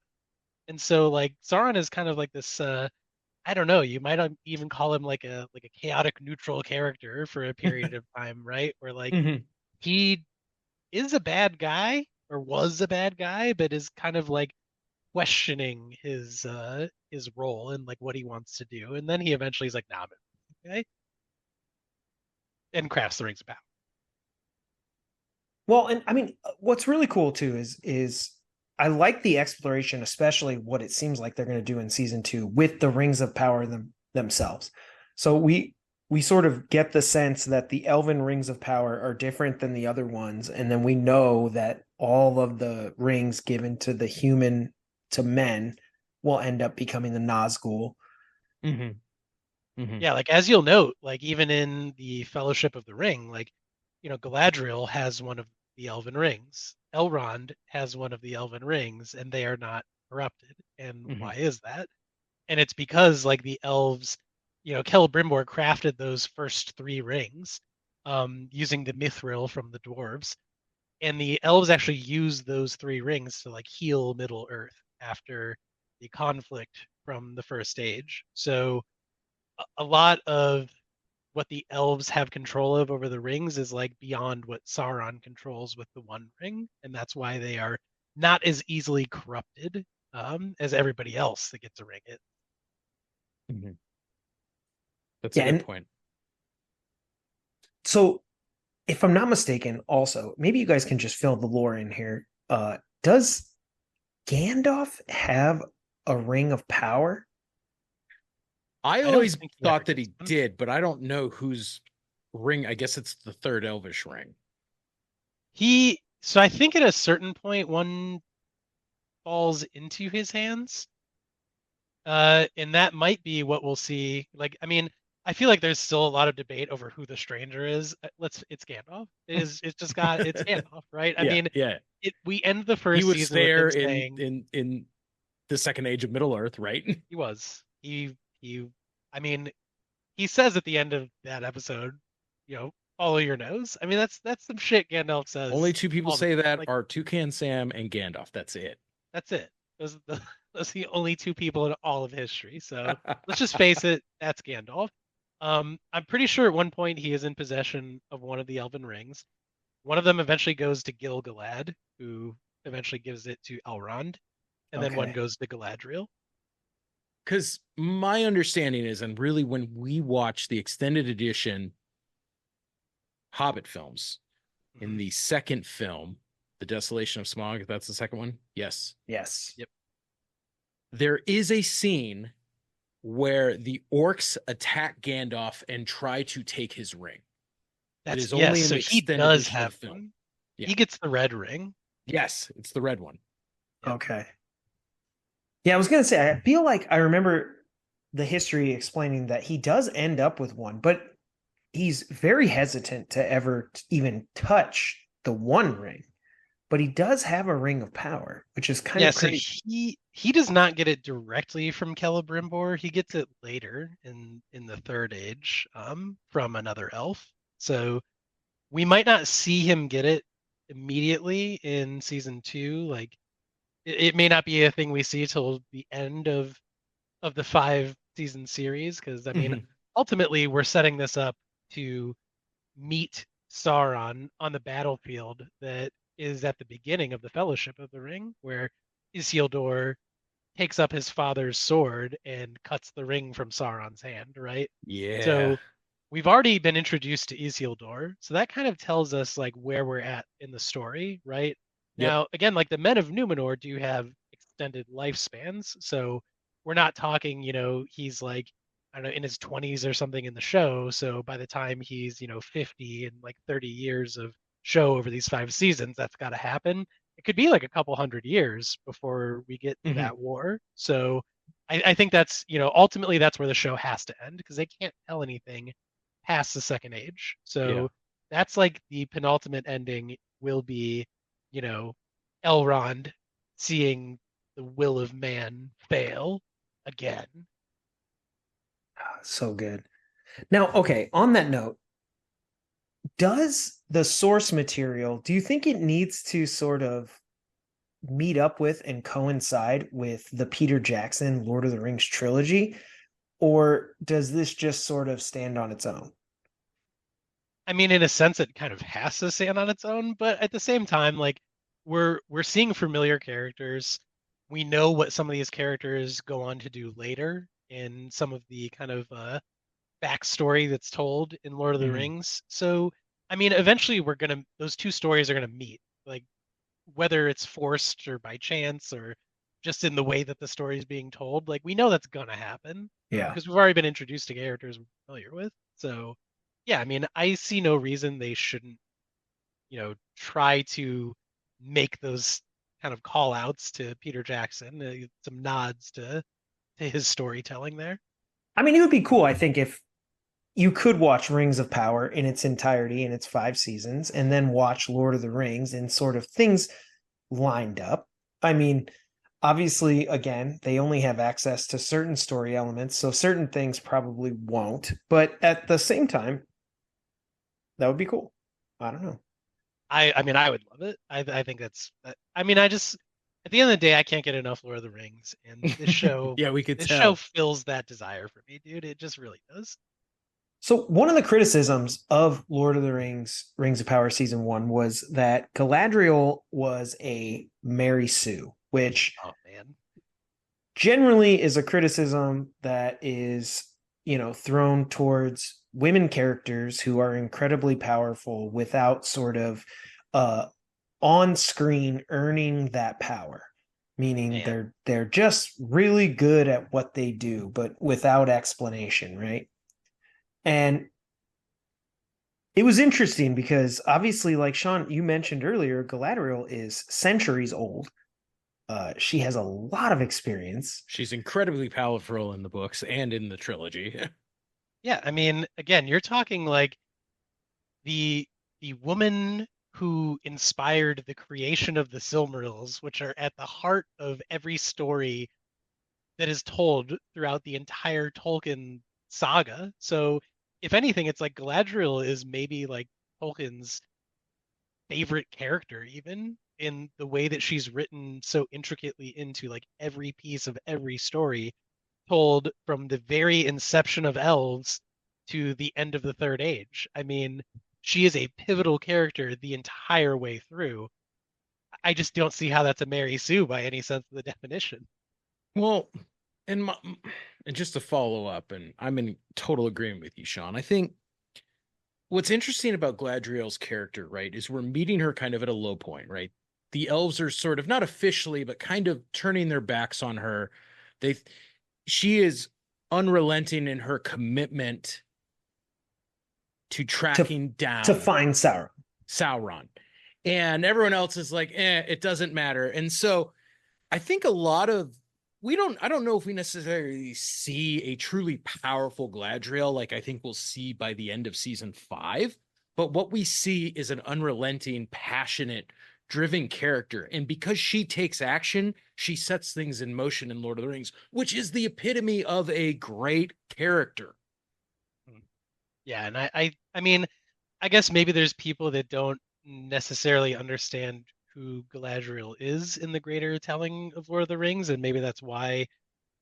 And so like Sauron is kind of like this I don't know, you might even call him like a chaotic neutral character for a period of time, right? Where like he is a bad guy or was a bad guy, but is kind of like questioning his role and like what he wants to do. And then he eventually is like, nah, okay. And crafts the Rings of Power. Well, and I mean, what's really cool too is I like the exploration, especially what it seems like they're going to do in season 2 with the Rings of Power themselves. So we sort of get the sense that the Elven Rings of Power are different than the other ones. And then we know that all of the rings given to men will end up becoming the Nazgul. Yeah, like as you'll note, like even in the Fellowship of the Ring, like, you know, Galadriel has one of the Elven Rings. Elrond has one of the Elven Rings, and they are not corrupted. And why is that? And it's because like the elves, you know, Celebrimbor crafted those first 3 rings, using the mithril from the dwarves. And the elves actually use those 3 rings to like heal Middle Earth after the conflict from the first age. So a lot of what the elves have control of over the rings is like beyond what Sauron controls with the One Ring, and that's why they are not as easily corrupted as everybody else that gets a ring. Mhm. That's a good point. So, if I'm not mistaken, also, maybe you guys can just fill the lore in here. Does Gandalf have a ring of power? I always thought that he did, but I don't know whose ring. I guess it's the 3rd Elvish ring. So I think at a certain point, one falls into his hands. And that might be what we'll see. Like, I mean, I feel like there's still a lot of debate over who the stranger is. It's Gandalf. It's Gandalf, right? I mean, we end the first season. He was there in the Second Age of Middle Earth, right? He was. I mean, he says at the end of that episode, follow your nose. I mean, that's some shit Gandalf says. Only 2 people say that are Toucan Sam and Gandalf. That's it. That's it. Those are the only 2 people in all of history. So let's just face it, that's Gandalf. I'm pretty sure at one point he is in possession of one of the elven rings. One of them eventually goes to Gil-galad, who eventually gives it to Elrond, and then one goes to Galadriel. Because my understanding is, and really when we watch the extended edition Hobbit films, in the second film, The Desolation of Smaug, that's the second one? Yes. Yep. There is a scene where the orcs attack Gandalf and try to take his ring. That is only in the extended edition of the film. Yeah. He gets the red ring. Yes, it's the red one. Yep. Okay. Yeah, I was going to say, I feel like I remember the history explaining that he does end up with one, but he's very hesitant to ever even touch the One Ring. But he does have a ring of power, which is kind of crazy. So he does not get it directly from Celebrimbor. He gets it later in the Third Age from another elf. So we might not see him get it immediately in season 2. Like it may not be a thing we see till the end of the 5-season series, because I mean, ultimately we're setting this up to meet Sauron on the battlefield that is at the beginning of the Fellowship of the Ring, where Isildur takes up his father's sword and cuts the ring from Sauron's hand, right? Yeah. So we've already been introduced to Isildur, so that kind of tells us like where we're at in the story, right? Yep. Now, again, like the Men of Numenor do have extended lifespans, so we're not talking, he's like, I don't know, in his 20s or something in the show. So by the time he's, 50 and like 30 years of show over these 5 seasons, that's got to happen. It could be like a couple hundred years before we get to that war. So I think that's, ultimately that's where the show has to end, because they can't tell anything past the Second Age. So that's like the penultimate ending will be, Elrond seeing the will of man fail again. So good. Now, okay, on that note, does the source material, do you think it needs to sort of meet up with and coincide with the Peter Jackson Lord of the Rings trilogy, or does this just sort of stand on its own? I mean, in a sense, it kind of has to stand on its own, but at the same time, like we're seeing familiar characters. We know what some of these characters go on to do later in some of the kind of backstory that's told in Lord of the Rings. So, I mean, eventually those 2 stories are gonna meet, like whether it's forced or by chance or just in the way that the story is being told. Like we know that's gonna happen, because we've already been introduced to characters we're familiar with. So, yeah, I mean, I see no reason they shouldn't, try to make those kind of call outs to Peter Jackson, some nods to his storytelling there. I mean, it would be cool, I think, if you could watch Rings of Power in its entirety in its 5 seasons and then watch Lord of the Rings and sort of things lined up. I mean, obviously, again, they only have access to certain story elements, so certain things probably won't. But at the same time, That would be cool. I don't know. I mean, I would love it. I think that's. I mean, I just at the end of the day, I can't get enough Lord of the Rings, and Yeah, we could this show tell. fills that desire for me, dude. It just really does. So one of the criticisms of Lord of the Rings, Rings of Power season one was that Galadriel was a Mary Sue, which Oh man. generally is a criticism that is, thrown towards women characters who are incredibly powerful without sort of uh on screen earning that power, meaning Man. they're just really good at what they do but without explanation, right? And it was interesting because obviously, like Sean, you mentioned earlier, Galadriel is centuries old. She has a lot of experience. She's incredibly powerful in the books and in the trilogy. Yeah, I mean, again, you're talking like the the woman who inspired the creation of the Silmarils, which are at the heart of every story that is told throughout the entire Tolkien saga. So, if anything, it's like Galadriel is maybe like Tolkien's favorite character, even in the way that she's written so intricately into like every piece of every story told from the very inception of elves to the end of the Third Age. I mean, she is a pivotal character the entire way through. I just don't see how that's a Mary Sue by any sense of the definition. Well, and my, and just to follow up, and I'm in total agreement with you, Sean. I think what's interesting about Gladriel's character, right, is we're meeting her kind of at a low point, right? The elves are sort of not officially, but kind of turning their backs on her. They, she is unrelenting in her commitment to tracking down To find Sauron, and everyone else is like, it doesn't matter. And so, I think a lot of I don't know if we necessarily see a truly powerful Gladriel like I think we'll see by the end of season 5, but what we see is an unrelenting, passionate, driven character. And because she takes action, she sets things in motion in Lord of the Rings, which is the epitome of a great character. Yeah, and I mean, I guess maybe there's people that don't necessarily understand who Galadriel is in the greater telling of Lord of the Rings, and maybe that's why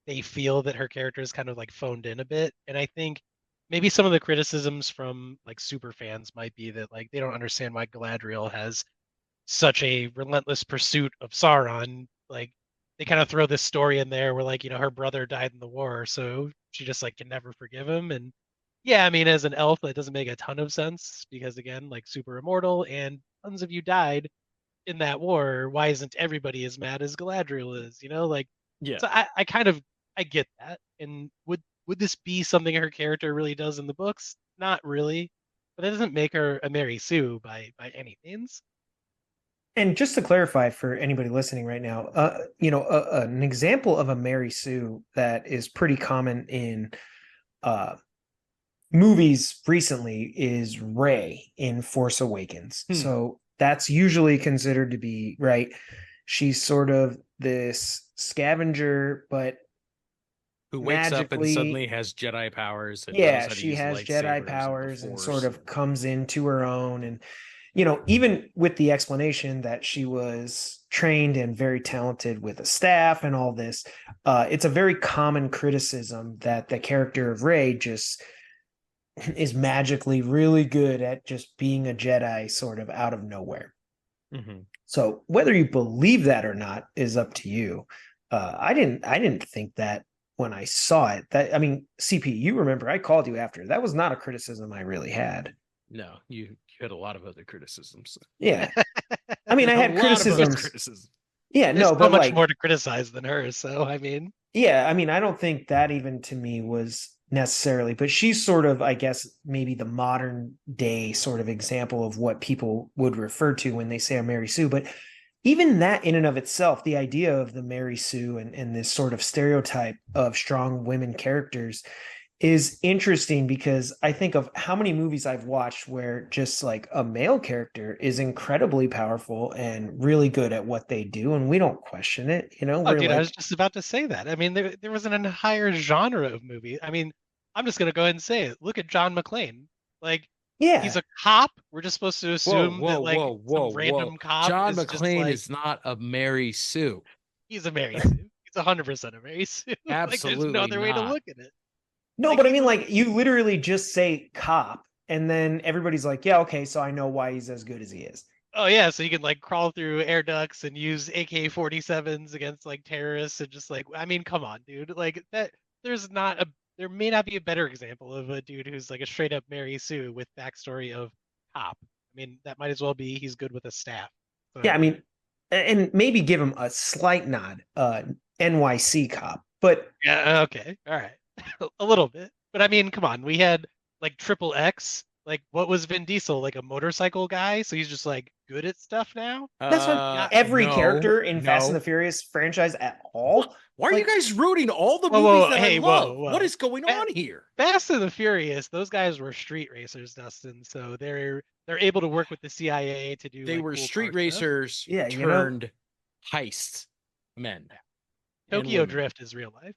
they feel that her character is kind of like phoned in a bit. And I think maybe some of the criticisms from like super fans might be that like they don't understand why Galadriel has such a relentless pursuit of Sauron. Like they kind of throw this story in there where like, her brother died in the war, so she just like can never forgive him. And yeah, I mean, as an elf, that doesn't make a ton of sense because again, like super immortal and tons of you died in that war. Why isn't everybody as mad as Galadriel is? Like Yeah. so I kind of I get that. And would this be something her character really does in the books? Not really. But that doesn't make her a Mary Sue by any means. And just to clarify for anybody listening right now, an example of a Mary Sue that is pretty common in movies recently is Rey in Force Awakens. So that's usually considered to be, right, she's sort of this scavenger, but who wakes up and suddenly has Jedi powers and knows how to she use has Jedi lightsabers powers and and the sort Force. of comes into her own. And even with the explanation that she was trained and very talented with a staff and all this, it's a very common criticism that the character of Rey just is magically really good at just being a Jedi sort of out of nowhere. Mm-hmm. So whether you believe that or not is up to you. I didn't think that when I saw it. That, I mean, CP, you remember I called you after. That was not a criticism I really had. No, you had a lot of other criticisms. Yeah. I mean, I had criticisms. Yeah, There's no, so but much like more to criticize than her. So I mean, yeah, I mean, I don't think that even to me was necessarily, but she's sort of, I guess, maybe the modern day sort of example of what people would refer to when they say a Mary Sue. But even that in and of itself, the idea of the Mary Sue and this sort of stereotype of strong women characters is interesting because I think of how many movies I've watched where just like a male character is incredibly powerful and really good at what they do, and we don't question it. oh, We're dude, I like, was just about to say that. I mean, there was an entire genre of movie. I mean, I'm just gonna go ahead and say it. Look at John McClane. Like Yeah. He's a cop. We're just supposed to assume that like some whoa. random cop John is just McClane like is not a Mary Sue. he's a Mary Sue. He's 100% a Mary Sue. Like there's no Absolutely other way to not. look at it. No, Like but I he mean, was like, you literally just say cop, and then everybody's like, yeah, okay, so I know why he's as good as he is. oh yeah, so you can like crawl through air ducts and use AK-47s against like terrorists and just like I mean, come on, dude. Like that there may not be a better example of a dude who's like a straight up Mary Sue with backstory of cop. I mean, that might as well be he's good with a staff. Yeah, I So mean, and maybe give him a slight nod, NYC cop, but yeah, okay. All right. A little bit. But I mean, come on. We had like Triple X. Like what was Vin Diesel? Like a motorcycle guy? So he's just like good at stuff now? that's not every No, character in Fast and the no. Furious franchise at all. Why are Like, you guys rooting all the Whoa, movies whoa, that I hey, love? whoa, What whoa. is going Fa- on here? Fast and the Furious, those guys were street racers, Dustin. So they're able to work with the CIA to do They like were cool street car stuff. racers Yeah, turned heist men and Tokyo women. Drift is real life.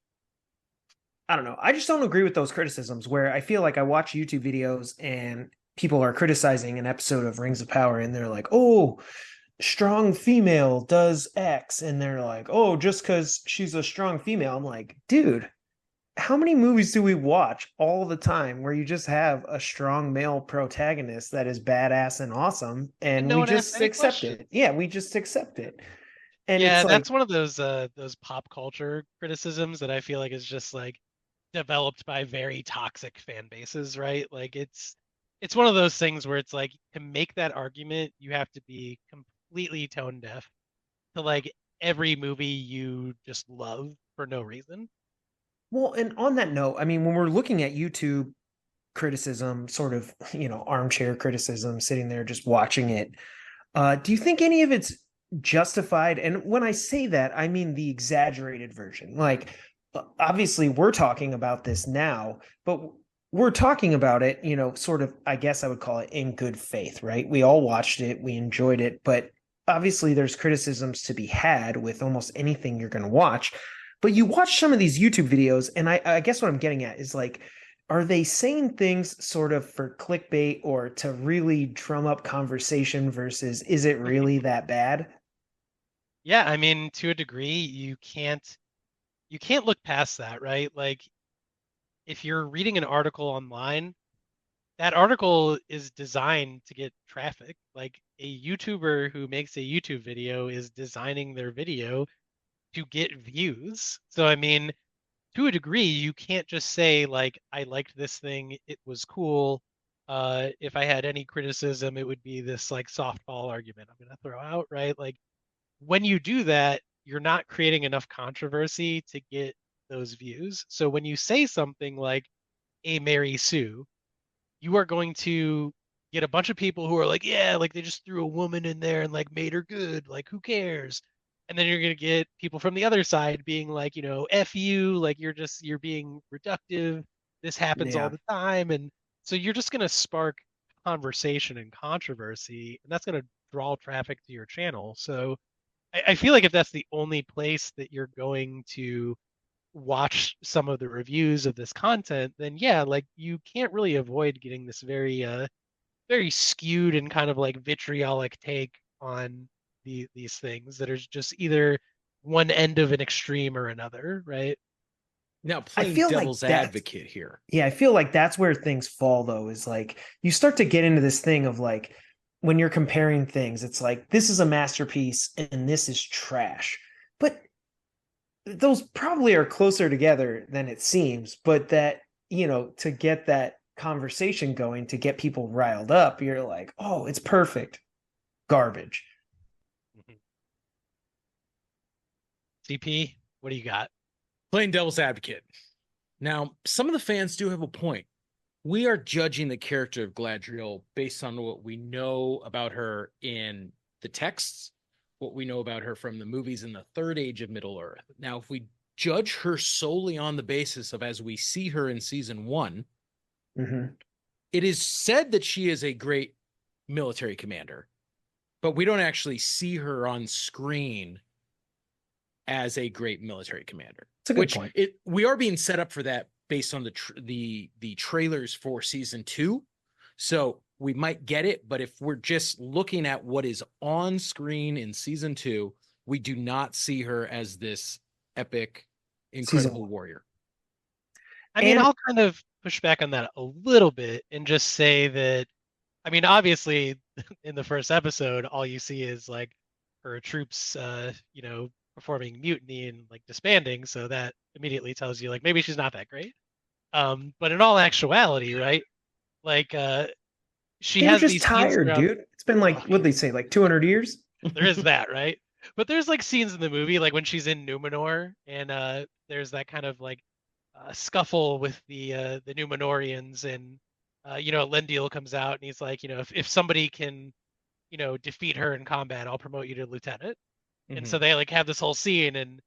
I don't know. I just don't agree with those criticisms where I feel like I watch YouTube videos and people are criticizing an episode of Rings of Power and they're like, oh, strong female does X. And they're like, oh, just because she's a strong female. I'm like, dude, how many movies do we watch all the time where you just have a strong male protagonist that is badass and awesome And and no we one asks just any accept questions. it? Yeah, we just accept it. And Yeah, it's like, that's one of those pop culture criticisms that I feel like is just like developed by very toxic fan bases, right? Like it's one of those things where it's like to make that argument, you have to be completely tone deaf to like every movie you just love for no reason. well, and on that note, I mean, when we're looking at YouTube criticism, sort of, armchair criticism, sitting there just watching it, do you think any of it's justified? And when I say that, I mean the exaggerated version. Like, obviously, we're talking about this now, but we're talking about it, sort of, I guess I would call it in good faith, right? We all watched it, we enjoyed it, but obviously there's criticisms to be had with almost anything you're going to watch. But you watch some of these YouTube videos, and I guess what I'm getting at is like, are they saying things sort of for clickbait or to really drum up conversation versus is it really that bad? Yeah, I mean, to a degree, you can't look past that, right? Like if you're reading an article online, that article is designed to get traffic. Like a YouTuber who makes a YouTube video is designing their video to get views. So I mean, to a degree, you can't just say like I liked this thing, it was cool. If I had any criticism, it would be this like softball argument I'm gonna throw out, right? Like when you do that, you're not creating enough controversy to get those views. So when you say something like a Mary Sue, you are going to get a bunch of people who are like, yeah, like they just threw a woman in there and like made her good. Like, who cares? And then you're going to get people from the other side being like, F you, like you're being reductive. This happens all Yeah. the time. And so you're just going to spark conversation and controversy, and that's going to draw traffic to your channel. So I feel like if that's the only place that you're going to watch some of the reviews of this content, then yeah, like you can't really avoid getting this very skewed and kind of like vitriolic take on these things that are just either one end of an extreme or another, right? Now, I playing feel like devil's that's advocate here. Yeah, I feel like that's where things fall though, is like you start to get into this thing of like when you're comparing things, it's like this is a masterpiece and this is trash. But those probably are closer together than it seems, but that, to get that conversation going, to get people riled up, you're like, "Oh, it's perfect." Garbage. Mhm. CP, what do you got? Playing devil's advocate. Now, some of the fans do have a point. We are judging the character of Galadriel based on what we know about her in the texts, what we know about her from the movies in the Third Age of Middle-earth. Now, if we judge her solely on the basis of as we see her in season 1, it is said that she is a great military commander, but we don't actually see her on screen as a great military commander. It's a good point. We are being set up for that based on the trailers for season 2. So we might get it, but if we're just looking at what is on screen in season 2, we do not see her as this epic, incredible warrior. I mean, I'll kind of push back on that a little bit and just say that, I mean, obviously in the first episode, all you see is like her troops, performing mutiny and like disbanding. So that immediately tells you like, maybe she's not that great. But in all actuality, right? Like, she has just these tired, dude. It's been like, what'd they say, like 200 years? There is that, right? But there's like scenes in the movie, like when she's in Numenor, and there's that kind of like scuffle with the Numenorians, and Elendil comes out and he's like, if somebody can, defeat her in combat, I'll promote you to lieutenant. Mm-hmm. And so they like have this whole scene, and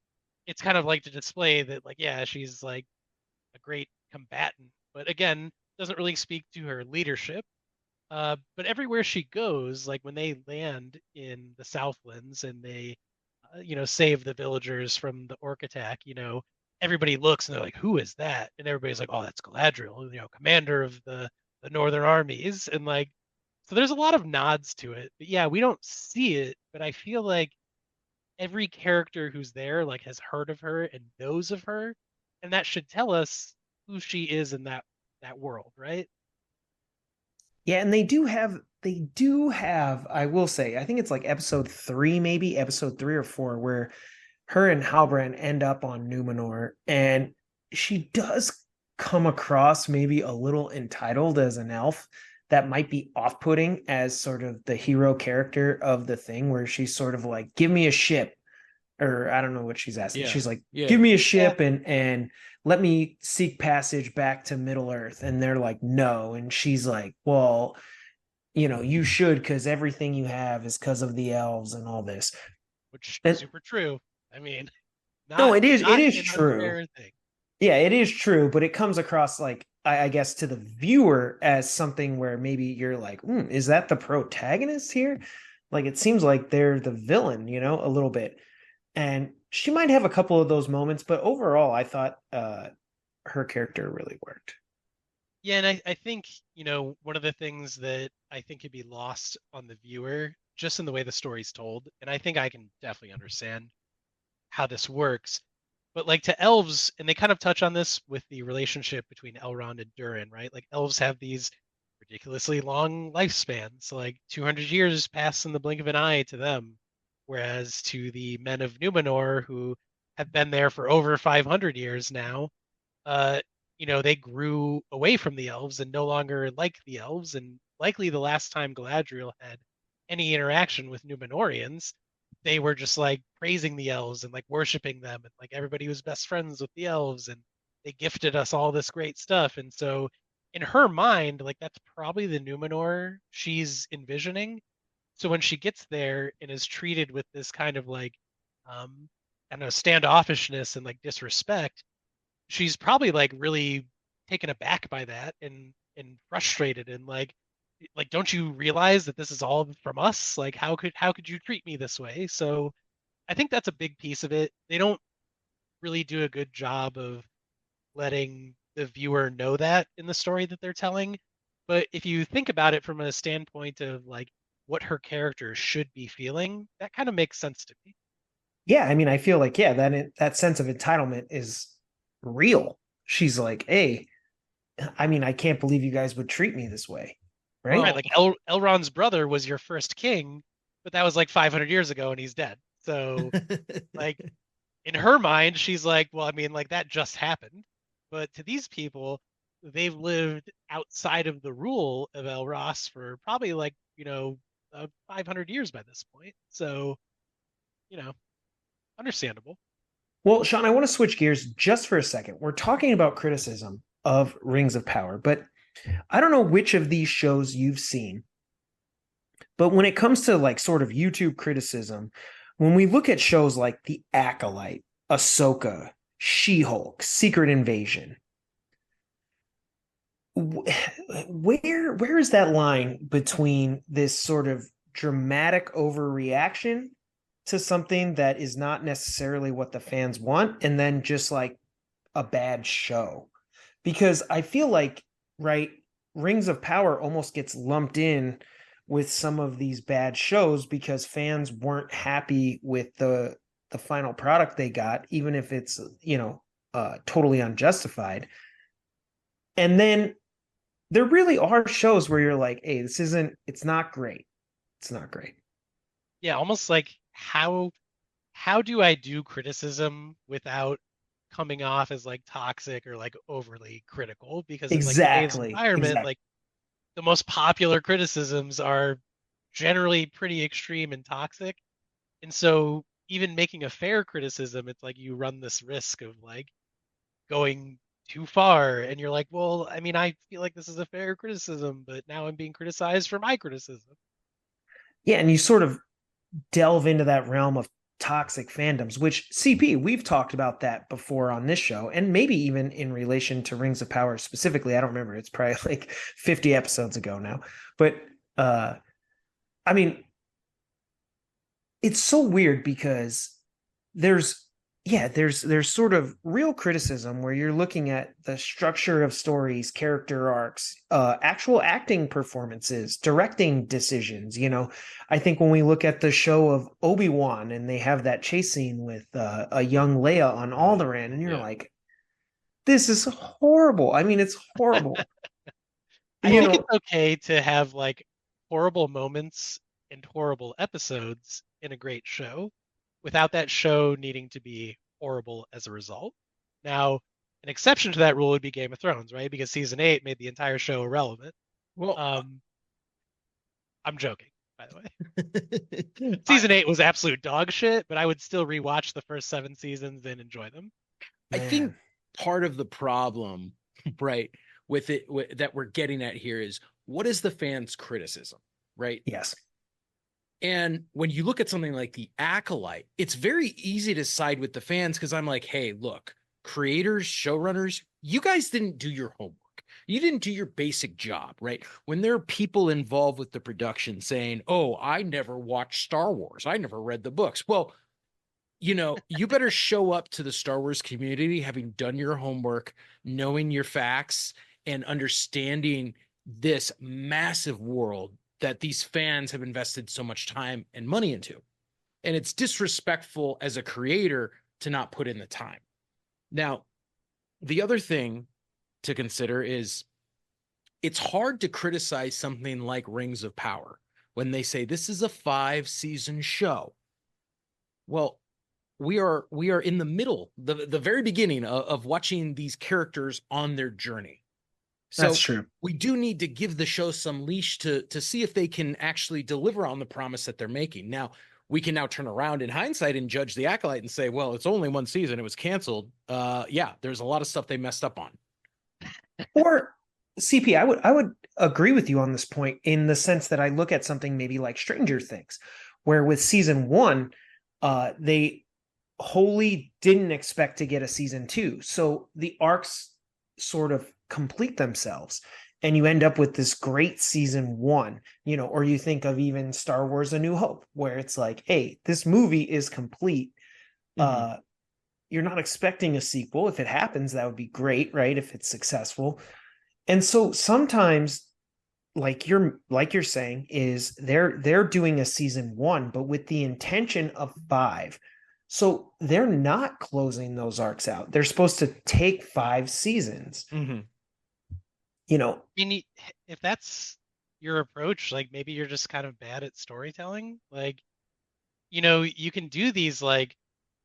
it's kind of like to display that, like, yeah, she's like a great combatant, but again, doesn't really speak to her leadership. But everywhere she goes, like when they land in the Southlands and they, save the villagers from the orc attack, everybody looks and they're like, who is that? And everybody's like, oh, that's Galadriel, commander of the northern armies. And like, so there's a lot of nods to it. But yeah, we don't see it, but I feel like every character who's there like has heard of her and knows of her, and that should tell us who she is in that world, right? Yeah, and they do have, I will say, I think it's like episode 3, maybe episode 3 or 4, where her and Halbrand end up on Numenor, and she does come across maybe a little entitled as an elf. That might be off-putting as sort of the hero character of the thing, where she's sort of like, give me a ship, or I don't know what she's asking. Yeah. She's like, give me a ship and let me seek passage back to Middle Earth. And they're like, no. And she's like, well, you should, because everything you have is because of the elves and all this. Which is super true. I mean, it is true. Yeah, it is true, but it comes across like, I guess, to the viewer as something where maybe you're like, is that the protagonist here? Like, it seems like they're the villain, a little bit. And she might have a couple of those moments, but overall, I thought her character really worked. Yeah, and I think, one of the things that I think could be lost on the viewer, just in the way the story's told, and I think I can definitely understand how this works, but like to elves, and they kind of touch on this with the relationship between Elrond and Durin, right? Like elves have these ridiculously long lifespans, like 200 years pass in the blink of an eye to them. Whereas to the men of Numenor, who have been there for over 500 years now, they grew away from the elves and no longer like the elves. And likely the last time Galadriel had any interaction with Numenorians, they were just like praising the elves and like worshiping them. And like everybody was best friends with the elves and they gifted us all this great stuff. And so in her mind, like that's probably the Numenor she's envisioning. So when she gets there and is treated with this kind of like, standoffishness and like disrespect, she's probably like really taken aback by that and frustrated and like, don't you realize that this is all from us? Like, how could you treat me this way? So I think that's a big piece of it. They don't really do a good job of letting the viewer know that in the story that they're telling. But if you think about it from a standpoint of like, what her character should be feeling, that kind of makes sense to me. Yeah, I mean, I feel like, that sense of entitlement is real. She's like, hey, I mean, I can't believe you guys would treat me this way, right? Right, like Elrond's brother was your first king, but that was like 500 years ago and he's dead. So like in her mind, she's like, well, I mean, like that just happened. But to these people, they've lived outside of the rule of Elros for probably like, 500 years by this point. So, understandable. Well, Sean, I want to switch gears just for a second. We're talking about criticism of Rings of Power, but I don't know which of these shows you've seen. But when it comes to like sort of YouTube criticism, when we look at shows like The Acolyte, Ahsoka, She-Hulk, Secret Invasion, where is that line between this sort of dramatic overreaction to something that is not necessarily what the fans want, and then just like a bad show? Because I feel like, right, Rings of Power almost gets lumped in with some of these bad shows because fans weren't happy with the final product they got, even if it's, totally unjustified. And then there really are shows where you're like, hey, it's not great. It's not great. Yeah, almost like how do I do criticism without coming off as like toxic or like overly critical? Because in like today's Exactly. environment, Exactly. like the most popular criticisms are generally pretty extreme and toxic. And so even making a fair criticism, it's like you run this risk of like going too far. And you're like, well, I mean, I feel like this is a fair criticism, but now I'm being criticized for my criticism. Yeah, and you sort of delve into that realm of toxic fandoms, which CP, we've talked about that before on this show, and maybe even in relation to Rings of Power specifically. I don't remember. It's probably like 50 episodes ago now. But I mean, it's so weird because there's there's sort of real criticism where you're looking at the structure of stories, character arcs, actual acting performances, directing decisions. I think when we look at the show of Obi-Wan and they have that chase scene with a young Leia on Alderaan, and you're like, this is horrible. I mean, it's horrible. I think it's okay to have like horrible moments and horrible episodes in a great show without that show needing to be horrible as a result. Now, an exception to that rule would be Game of Thrones, right? Because season 8 made the entire show irrelevant. Well, I'm joking, by the way. Season 8 was absolute dog shit, but I would still rewatch the first 7 seasons and enjoy them. I think part of the problem, right, with it that we're getting at here is, what is the fans' criticism, right? Yes. And when you look at something like The Acolyte, it's very easy to side with the fans because I'm like, hey, look, creators, showrunners, you guys didn't do your homework. You didn't do your basic job, right? When there are people involved with the production saying, oh, I never watched Star Wars, I never read the books. Well, you better show up to the Star Wars community having done your homework, knowing your facts, and understanding this massive world that these fans have invested so much time and money into. And it's disrespectful as a creator to not put in the time. Now, the other thing to consider is it's hard to criticize something like Rings of Power when they say this is a 5-season show. Well, we are in the middle, the very beginning of watching these characters on their journey. So that's true. We do need to give the show some leash to see if they can actually deliver on the promise that they're making. Now, we can now turn around in hindsight and judge The Acolyte and say, well, it's only 1 season, it was canceled. Yeah, there's a lot of stuff they messed up on. Or CP, I would agree with you on this point in the sense that I look at something maybe like Stranger Things, where with season 1, they wholly didn't expect to get a season 2. So the arcs sort of complete themselves and you end up with this great season 1, or you think of even Star Wars A New Hope, where it's like, hey, this movie is complete. Mm-hmm. You're not expecting a sequel. If it happens, that would be great, right? If it's successful. And so sometimes, like you're saying, is they're doing a season 1, but with the intention of 5. So they're not closing those arcs out. They're supposed to take 5 seasons. Mm-hmm. I mean, if that's your approach, like maybe you're just kind of bad at storytelling. Like, you can do these like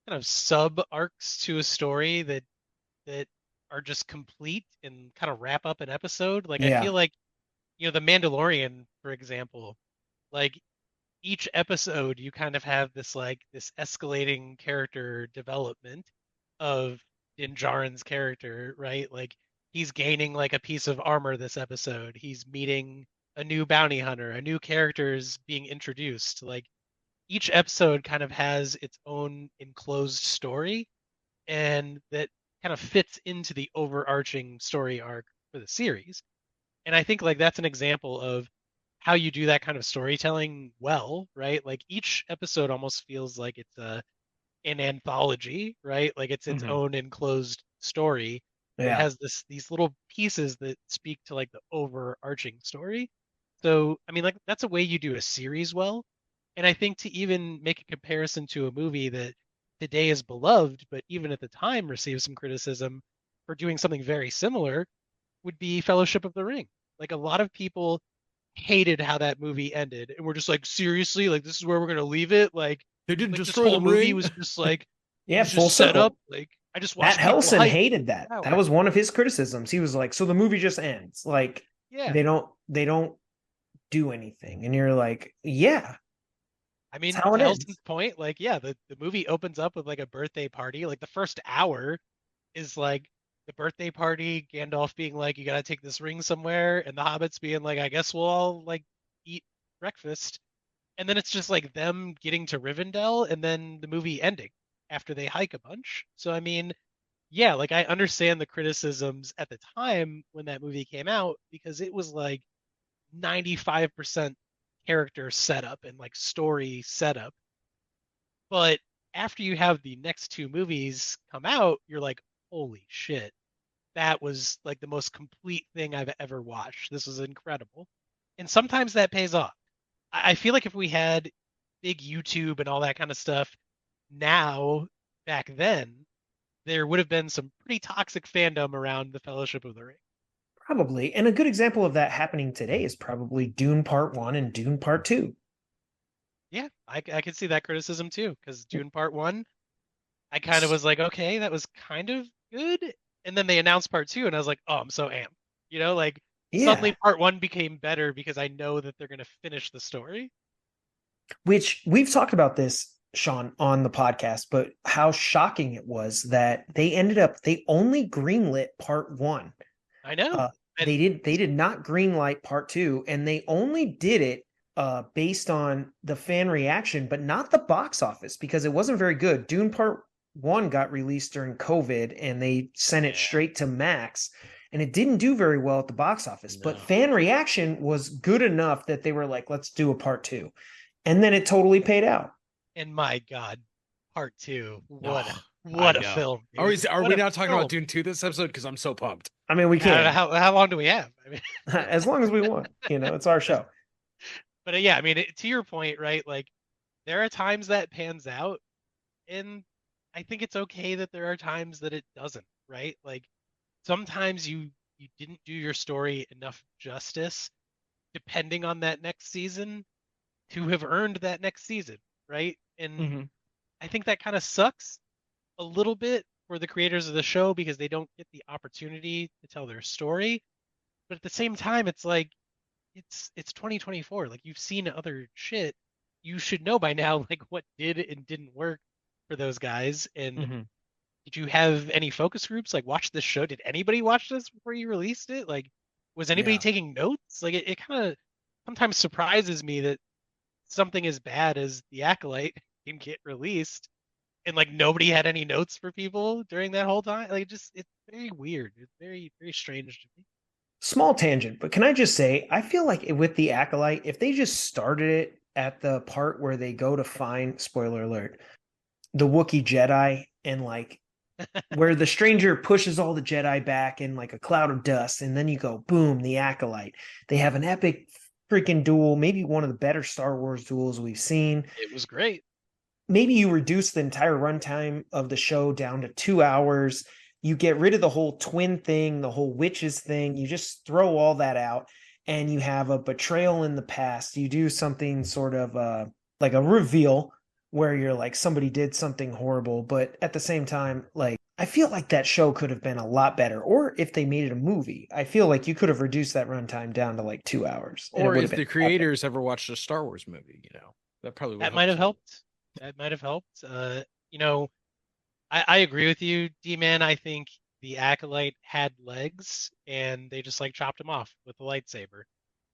kind of sub arcs to a story that are just complete and kind of wrap up an episode. Like, I feel like, The Mandalorian, for example, like each episode you kind of have this escalating character development of Din Djarin's character, right? Like he's gaining like a piece of armor this episode. He's meeting a new bounty hunter, a new character is being introduced. Like each episode kind of has its own enclosed story and that kind of fits into the overarching story arc for the series. And I think like that's an example of how you do that kind of storytelling well, right? Like each episode almost feels like it's an anthology, right? Like it's its own enclosed story It Yeah. has these little pieces that speak to like the overarching story. So, I mean, like that's a way you do a series well. And I think to even make a comparison to a movie that today is beloved, but even at the time received some criticism for doing something very similar, would be Fellowship of the Ring. Like a lot of people hated how that movie ended, and we're just like, seriously, like this is where we're gonna leave it? They didn't Like this destroy the whole movie ring. was just like it Yeah, was full just set up. circle. Like I just Matt watched people Helson hype. hated that. That was one of his criticisms. He was like, so the movie just ends. Like Yeah. they don't do anything. And you're like, yeah, I mean, that's how to it ends. Helson's point, like, yeah, the movie opens up with like a birthday party. Like the first hour is like the birthday party, Gandalf being like, you gotta take this ring somewhere, and the hobbits being like, I guess we'll all like eat breakfast. And then it's just like them getting to Rivendell and then the movie ending after they hike a bunch. So I mean, yeah, like I understand the criticisms at the time when that movie came out because it was like 95% character setup and like story setup. But after you have the next two movies come out, you're like, holy shit, that was like the most complete thing I've ever watched. This was incredible. And sometimes that pays off. I feel like if we had big YouTube and all that kind of stuff now, back then, there would have been some pretty toxic fandom around the Fellowship of the Ring. Probably. And a good example of that happening today is probably Dune Part 1 and Dune Part 2. Yeah, I could see that criticism too, because Dune Part 1, I kind of was like, okay, that was kind of good. And then they announced Part 2, and I was like, oh, I'm so amped. You know, like suddenly Yeah. Part 1 became better because I know that they're going to finish the story. Which we've talked about this, Sean, on the podcast, but how shocking it was that they only greenlit Part 1. I know. They did not greenlight Part 2, and they only did it based on the fan reaction, but not the box office because it wasn't very good. Dune Part 1 got released during COVID, and they sent it straight to Max, and it didn't do very well at the box office. No. But fan reaction was good enough that they were like, let's do a Part 2. And then it totally paid out. And my God, Part 2, what a film! Are we now talking film. about Dune 2 this episode? Because I'm so pumped. I mean, we can. How long do we have? I mean, as long as we want. It's our show. But yeah, I mean, to your point, right? Like, there are times that pans out, and I think it's okay that there are times that it doesn't, right? Like, sometimes you didn't do your story enough justice, depending on that next season, to have earned that next season, right? And I think that kind of sucks a little bit for the creators of the show because they don't get the opportunity to tell their story. But at the same time, it's like it's 2024. Like you've seen other shit. You should know by now like what did and didn't work for those guys. And did you have any focus groups? Like watch this show? Did anybody watch this before you released it? Like was anybody taking notes? Like it kind of sometimes surprises me that something as bad as The Acolyte can get released and like nobody had any notes for people during that whole time. Like it's very weird. It's very, very strange to me. Small tangent, but can I just say, I feel like with The Acolyte, if they just started it at the part where they go to find, spoiler alert, the Wookiee Jedi and like where the stranger pushes all the Jedi back in like a cloud of dust, and then you go, boom, The Acolyte. They have an epic freaking duel, maybe one of the better Star Wars duels we've seen. It was great. Maybe you reduce the entire runtime of the show down to 2 hours. You get rid of the whole twin thing, the whole witches thing. You just throw all that out and you have a betrayal in the past. You do something sort of like a reveal where you're like, somebody did something horrible. But at the same time, like, I feel like that show could have been a lot better. Or if they made it a movie, I feel like you could have reduced that runtime down to like 2 hours. Or if the creators ever watched a Star Wars movie, that probably would might have helped. That might have helped. I agree with you, D-Man. I think the Acolyte had legs, and they just like chopped him off with the lightsaber,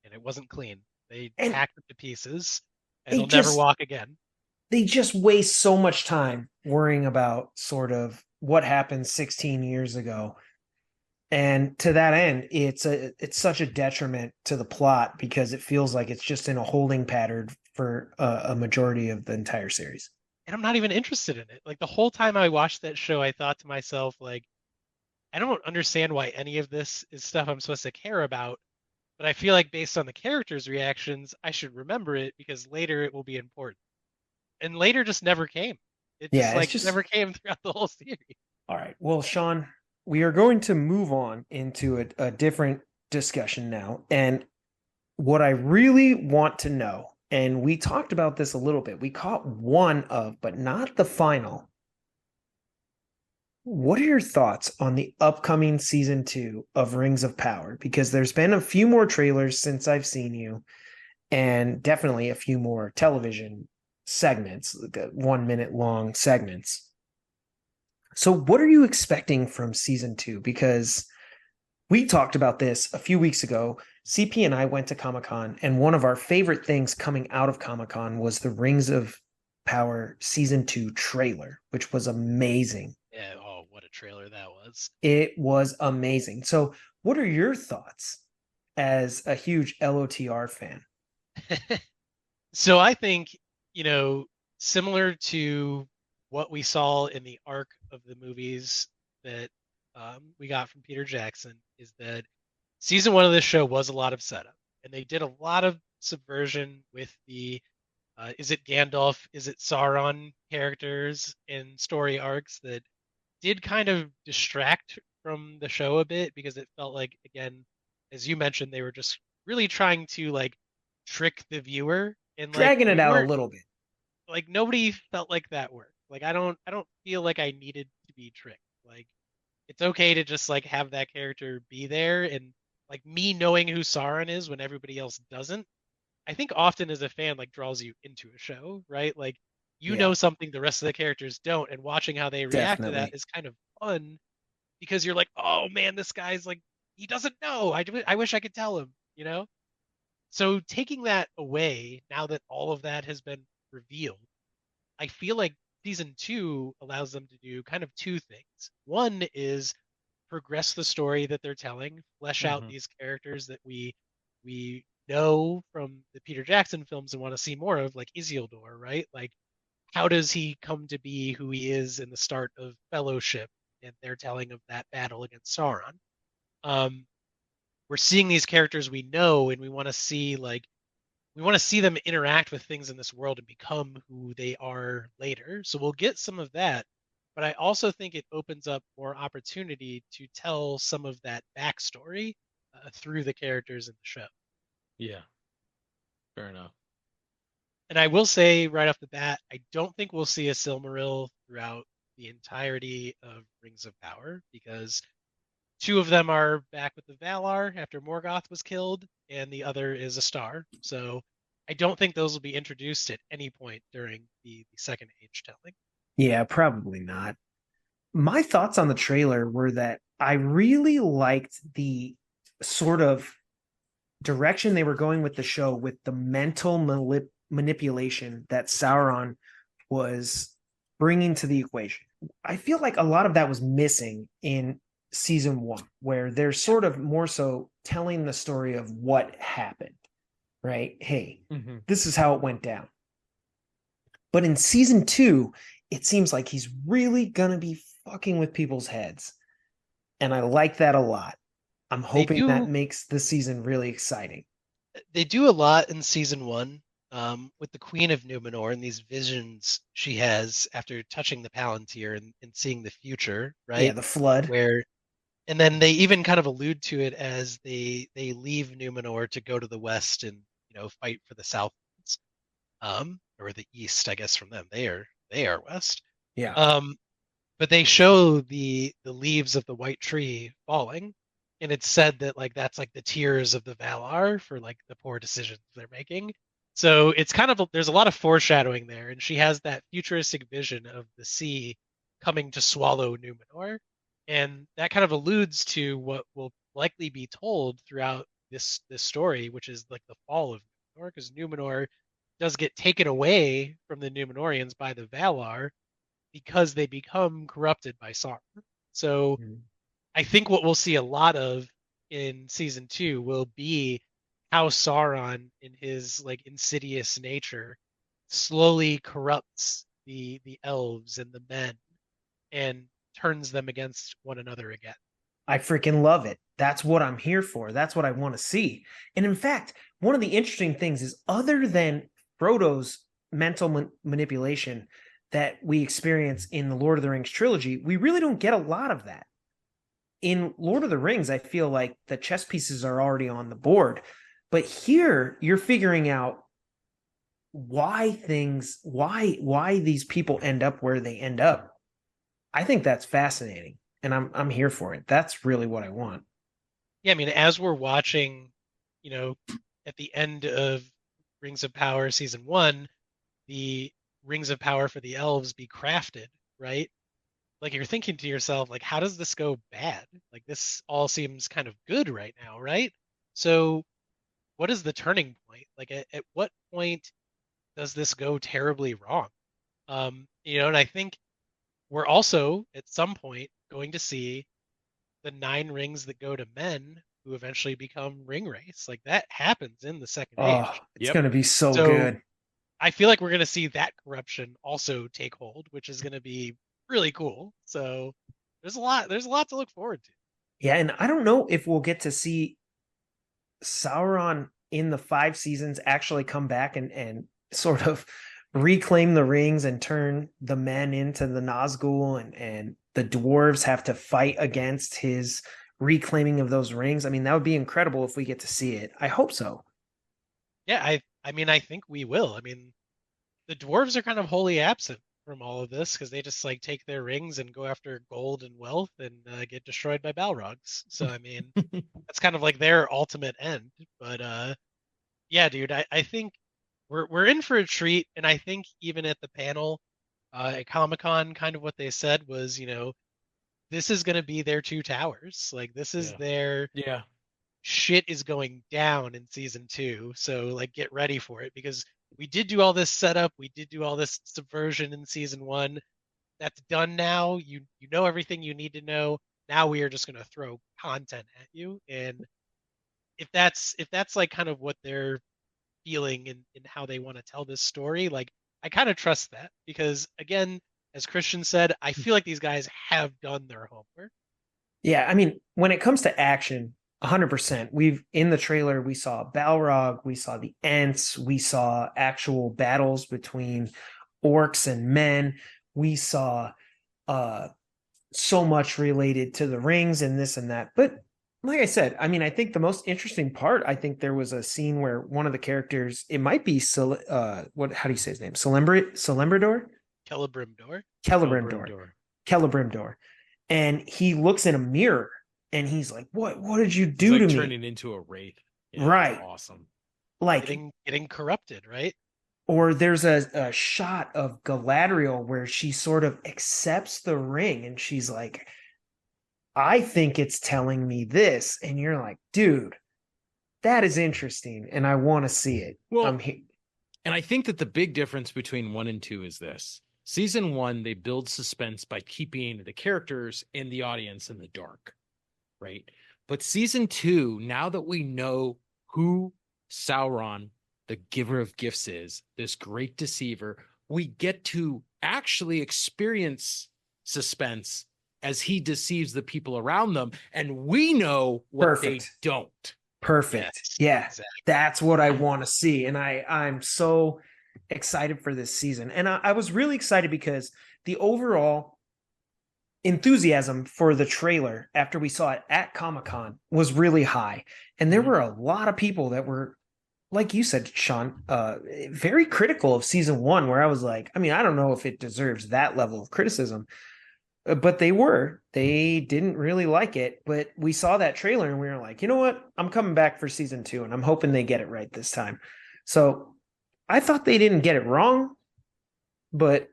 and it wasn't clean. They hacked it to pieces, and they'll never walk again. They just waste so much time worrying about sort of what happened 16 years ago. And to that end, it's such a detriment to the plot because it feels like it's just in a holding pattern for a majority of the entire series. And I'm not even interested in it. Like the whole time I watched that show, I thought to myself, like, I don't understand why any of this is stuff I'm supposed to care about, but I feel like based on the characters' reactions, I should remember it because later it will be important. And later just never came. It just Yeah, it's like just never came throughout the whole series. all right. Well, Sean, we are going to move on into a different discussion now. And what I really want to know, and we talked about this a little bit, we caught one of, but not the final. What are your thoughts on the upcoming season 2 of Rings of Power? Because there's been a few more trailers since I've seen you, and definitely a few more television segments, like 1 minute long segments. So, what are you expecting from season 2? Because we talked about this a few weeks ago. CP and I went to Comic-Con, and one of our favorite things coming out of Comic-Con was the Rings of Power season 2 trailer, which was amazing. Yeah, oh, what a trailer that was. It was amazing. So, what are your thoughts as a huge LOTR fan? So I think, similar to what we saw in the arc of the movies that we got from Peter Jackson, is that season 1 of this show was a lot of setup, and they did a lot of subversion with the is it Gandalf, is it Sauron characters and story arcs that did kind of distract from the show a bit because it felt like, again, as you mentioned, they were just really trying to like trick the viewer, and like Dragging it we out a weren't, little bit. like nobody felt like that worked. Like I don't feel like I needed to be tricked. Like it's okay to just like have that character be there, and like me knowing who Sauron is when everybody else doesn't, I think often as a fan like draws you into a show, right? Like you Yeah, know something the rest of the characters don't, and watching how they react to that definitely. is kind of fun because you're like, oh man, this guy's like he doesn't know. I wish I could tell him, you know? So taking that away, now that all of that has been revealed, I feel like season 2 allows them to do kind of two things. One is progress the story that they're telling, flesh out Mhm. these characters that we know from the Peter Jackson films and want to see more of, like Isildur, right? Like how does he come to be who he is in the start of Fellowship and their telling of that battle against Sauron? Um, we're seeing these characters we know, and we want to see them interact with things in this world and become who they are later. So we'll get some of that, but I also think it opens up more opportunity to tell some of that backstory through the characters in the show. Yeah, fair enough. And I will say right off the bat, I don't think we'll see a Silmaril throughout the entirety of Rings of Power because two of them are back with the Valar after Morgoth was killed, and the other is a star. So I don't think those will be introduced at any point during the second age telling. Yeah, probably not. My thoughts on the trailer were that I really liked the sort of direction they were going with the show with the mental manipulation that Sauron was bringing to the equation. I feel like a lot of that was missing in season 1, where they're sort of more so telling the story of what happened, right? Hey, Mhm. this is how it went down. But in season 2, it seems like he's really going to be fucking with people's heads. And I like that a lot. I'm They hoping that do makes the season really exciting. they do a lot in season 1 with the Queen of Numenor and these visions she has after touching the Palantir and seeing the future, Yeah, right? the flood. Where and then they even kind of allude to it as they leave Numenor to go to the west and fight for the Southlands, or the east, I guess from them. They are west. Yeah. Um, but they show the leaves of the white tree falling, and it's said that like that's like the tears of the Valar for like the poor decisions they're making. So it's kind of there's a lot of foreshadowing there, and she has that futuristic vision of the sea coming to swallow Numenor, and that kind of alludes to what will likely be told throughout this story, which is like the fall of Numenor, because Numenor does get taken away from the Numenorians by the Valar because they become corrupted by Sauron. So Mhm. I think what we'll see a lot of in season 2 will be how Sauron, in his like insidious nature, slowly corrupts the elves and the men and turns them against one another again. I freaking love it. That's what I'm here for. That's what I want to see. And in fact, one of the interesting things is, other than Frodo's mental manipulation that we experience in the Lord of the Rings trilogy, we really don't get a lot of that. In Lord of the Rings, I feel like the chess pieces are already on the board. But here you're figuring out why these people end up where they end up. I think that's fascinating, and I'm here for it. That's really what I want. Yeah, I mean, as we're watching, at the end of Rings of Power season 1, the Rings of Power for the elves be crafted, right? Like, you're thinking to yourself, like, how does this go bad? Like, this all seems kind of good right now, right? So what is the turning point? Like, at what point does this go terribly wrong? And I think we're also at some point going to see the 9 rings that go to men who eventually become ring wraiths. Like, that happens in the Second Oh, Age. it's going to be so So good. I feel like we're going to see that corruption also take hold, which is going to be really cool. So there's a lot to look forward to. Yeah, and I don't know if we'll get to see Sauron in the 5 seasons actually come back and sort of reclaim the rings and turn the men into the Nazgul, and the dwarves have to fight against his reclaiming of those rings. I mean, that would be incredible if we get to see it. I hope so. Yeah, I mean, I think we will. I mean, the dwarves are kind of wholly absent from all of this because they just like take their rings and go after gold and wealth and get destroyed by Balrogs. So I mean, that's kind of like their ultimate end. But yeah, dude, I think we're in for a treat, and I think even at the panel at Comic-Con, kind of what they said was, this is going to be their 2 towers. Like, this is their shit is going down in season 2. So like, get ready for it, because we did do all this setup, we did do all this subversion in season 1. That's done now. You know everything you need to know. Now we are just going to throw content at you, and if that's like kind of what they're feeling in how they want to tell this story, like, I kind of trust that, because again, as Christian said, I feel like these guys have done their homework. Yeah, I mean, when it comes to action, 100%. We've in the trailer, we saw Balrog, we saw the Ents, we saw actual battles between orcs and men. We saw so much related to the rings and this and that. But like I said, I mean, I think the most interesting part, I think there was a scene where one of the characters, it might be how do you say his name? Celebrimbor? Celebrimdor. And he looks in a mirror and he's like, what did you do to me? Turning into a wraith. Yeah, right. Awesome. Like getting corrupted, right? Or there's a shot of Galadriel where she sort of accepts the ring and she's like, I think it's telling me this. And you're like, dude, that is interesting. And I want to see it. Well, and I think that the big difference between 1 and 2 is this. Season 1, they build suspense by keeping the characters and the audience in the dark, right? But season 2, now that we know who Sauron, the giver of gifts, is, this great deceiver, we get to actually experience suspense as he deceives the people around them, and we know what they don't. Perfect. Yes, yeah, exactly. That's what I want to see, and I'm so excited for this season. And I was really excited because the overall enthusiasm for the trailer after we saw it at Comic-Con was really high, and there were a lot of people that were, like you said, Sean, very critical of season 1, where I was like, I mean, I don't know if it deserves that level of criticism, but they didn't really like it. But we saw that trailer and we were like, you know what? I'm coming back for season 2, and I'm hoping they get it right this time. So I thought they didn't get it wrong, but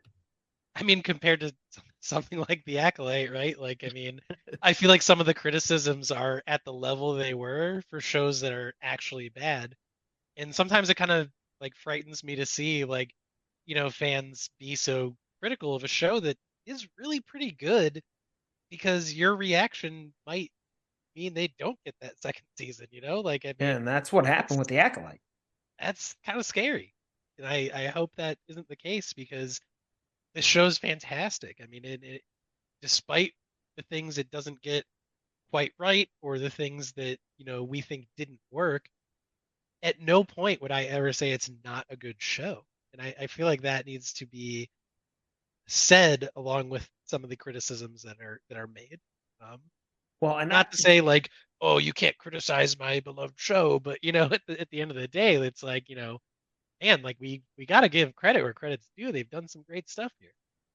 I mean, compared to something like The Acolyte, right? Like, I mean, I feel like some of the criticisms are at the level they were for shows that are actually bad. And sometimes it kind of like frightens me to see, like, fans be so critical of a show that is really pretty good, because your reaction might mean they don't get that second season, like, I mean, and that's what happened with The Acolyte. That's kind of scary. And I hope that isn't the case, because this show's fantastic. I mean, it despite the things it doesn't get quite right or the things that, we think didn't work, at no point would I ever say it's not a good show. And I feel like that needs to be said along with some of the criticisms that are made. Um, Well, and Not to say like, oh, you can't criticize my beloved show, but at the end of the day, it's like, man, like we got to give credit where credit's due. They've done some great stuff here.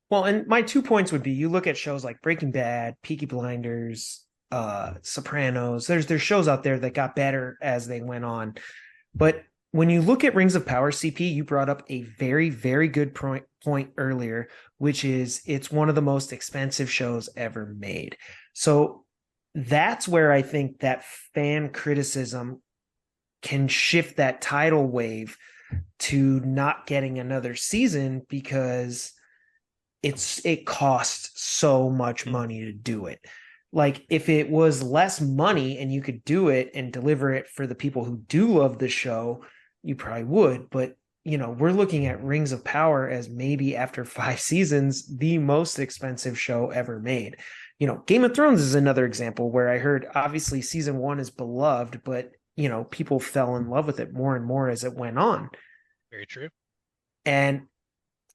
well, and my 2 points would be you look at shows like Breaking Bad, Peaky Blinders, Sopranos. There's shows out there that got better as they went on. But when you look at Rings of Power, CP, you brought up a very, very good point earlier, which is it's one of the most expensive shows ever made. So that's where I think that fan criticism can shift that tidal wave to not getting another season because it costs so much money to do it. Like if it was less money and you could do it and deliver it for the people who do love the show, you probably would. But we're looking at Rings of Power as maybe after 5 seasons, the most expensive show ever made. Game of Thrones is another example where I heard obviously season 1 is beloved, but people fell in love with it more and more as it went on. Very true. And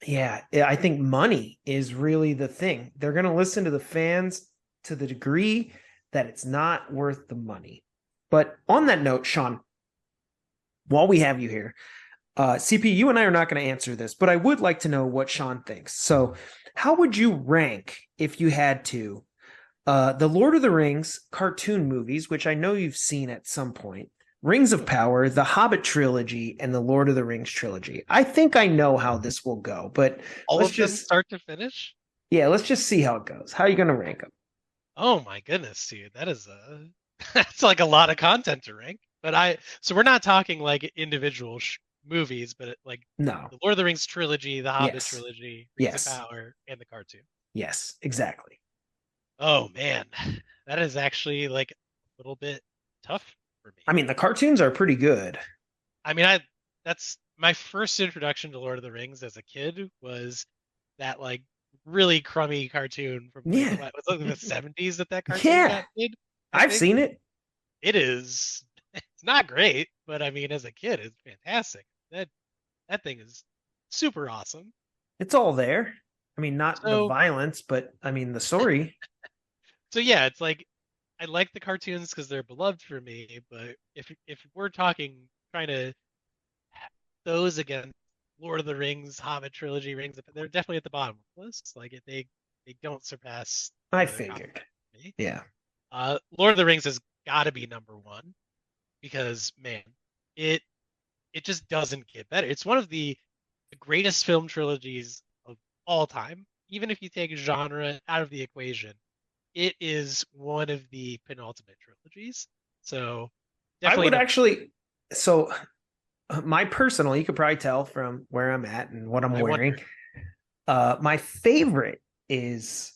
yeah, I think money is really the thing. They're going to listen to the fans to the degree that it's not worth the money. But on that note, Sean, while we have you here, CP, you and I are not going to answer this, but I would like to know what Sean thinks. So how would you rank, if you had to, the Lord of the Rings cartoon movies, which I know you've seen at some point, Rings of Power, the Hobbit trilogy, and the Lord of the Rings trilogy? I think I know how this will go, but all let's of them just start to finish. Yeah, let's just see how it goes. How are you going to rank them? Oh my goodness, dude, that's like a lot of content to rank. But so we're not talking like individual movies, but like No. the Lord of the Rings trilogy, the Hobbit Yes. trilogy, Rings Yes. of Power, and the cartoon. Yes, exactly. Oh man, that is actually like a little bit tough for me. I mean, the cartoons are pretty good. I mean, that's my first introduction to Lord of the Rings as a kid was that like really crummy cartoon from like what was it, the 70s that cartoon got made? I've seen it. It is it's not great, but I mean as a kid it's fantastic. That thing is super awesome. It's all there. I mean, not the violence, but I mean the story. So yeah, it's like I like the cartoons because they're beloved for me, but if we're talking trying to those against Lord of the Rings, Hobbit trilogy, they're definitely at the bottom of the list. Like they don't surpass. I figured. Yeah. Lord of the Rings has got to be number one because man, it just doesn't get better. It's one of the greatest film trilogies of all time. Even if you take genre out of the equation, it is one of the penultimate trilogies. So definitely I would actually. So my personal, you could probably tell from where I'm at and what I'm wearing. My favorite is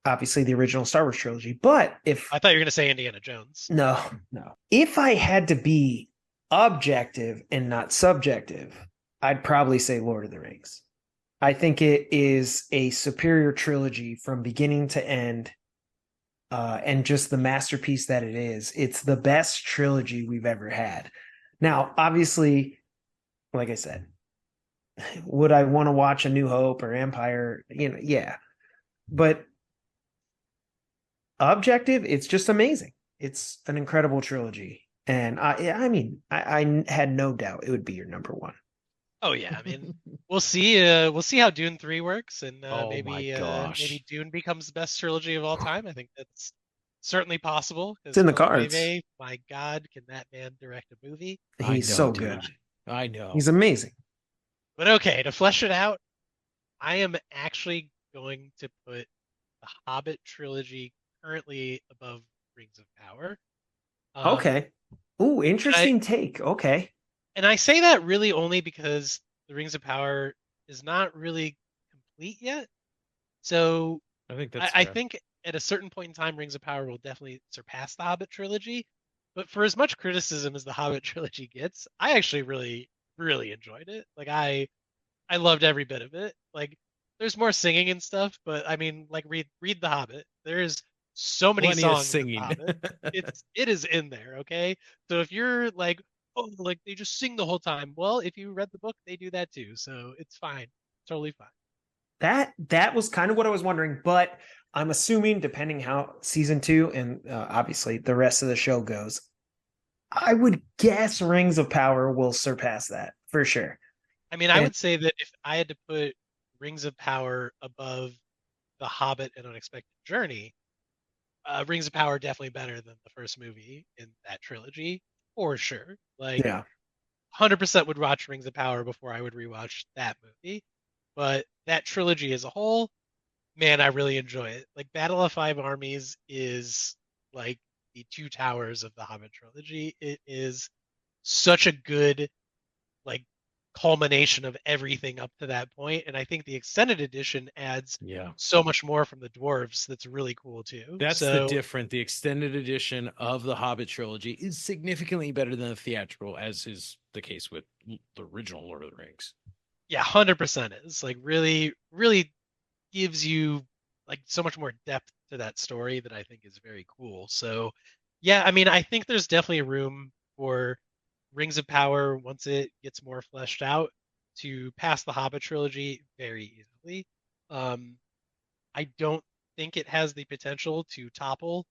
obviously the original Star Wars trilogy. But if I thought you were going to say Indiana Jones. No. If I had to be objective and not subjective, I'd probably say Lord of the Rings. I think it is a superior trilogy from beginning to end. And just the masterpiece that it is. It's the best trilogy we've ever had. Now, obviously, like I said, would I want to watch A New Hope or Empire? Yeah. But objective, it's just amazing. It's an incredible trilogy. And I mean, I had no doubt it would be your number one. Oh yeah, I mean, we'll see how Dune 3 works, and maybe Dune becomes the best trilogy of all time. I think that's certainly possible. It's in the cards. My God, can that man direct a movie? He's so good. I know. He's amazing. But okay, to flesh it out, I am actually going to put the Hobbit trilogy currently above Rings of Power. Okay. Ooh, interesting take. Okay. And I say that really only because the Rings of Power is not really complete yet. So I think at a certain point in time, Rings of Power will definitely surpass the Hobbit trilogy. But for as much criticism as the Hobbit trilogy gets, I actually really, really enjoyed it. Like I loved every bit of it. Like there's more singing and stuff, but I mean, like read The Hobbit. There's so many Plenty of songs in singing. Hobbit. It is in there, okay? So if you're like, oh, like they just sing the whole time. Well, if you read the book, they do that too. So it's fine. Totally fine. That was kind of what I was wondering, but I'm assuming, depending how season 2 and obviously the rest of the show goes, I would guess Rings of Power will surpass that for sure. I mean, I would say that if I had to put Rings of Power above The Hobbit and Unexpected Journey, Rings of Power definitely better than the first movie in that trilogy, for sure. Like, Yeah. 100% would watch Rings of Power before I would rewatch that movie. But that trilogy as a whole, man, I really enjoy it. Like, Battle of Five Armies is like the Two Towers of the Hobbit trilogy. It is such a good, like, culmination of everything up to that point. And I think the extended edition adds so much more from the dwarves that's really cool too. That's the extended edition of the Hobbit trilogy is significantly better than the theatrical, as is the case with the original Lord of the Rings. Yeah, 100% is. Like, really, really gives you like so much more depth to that story that I think is very cool. So yeah, I mean, I think there's definitely room for Rings of Power, once it gets more fleshed out, to pass the Hobbit trilogy very easily. I don't think it has the potential to topple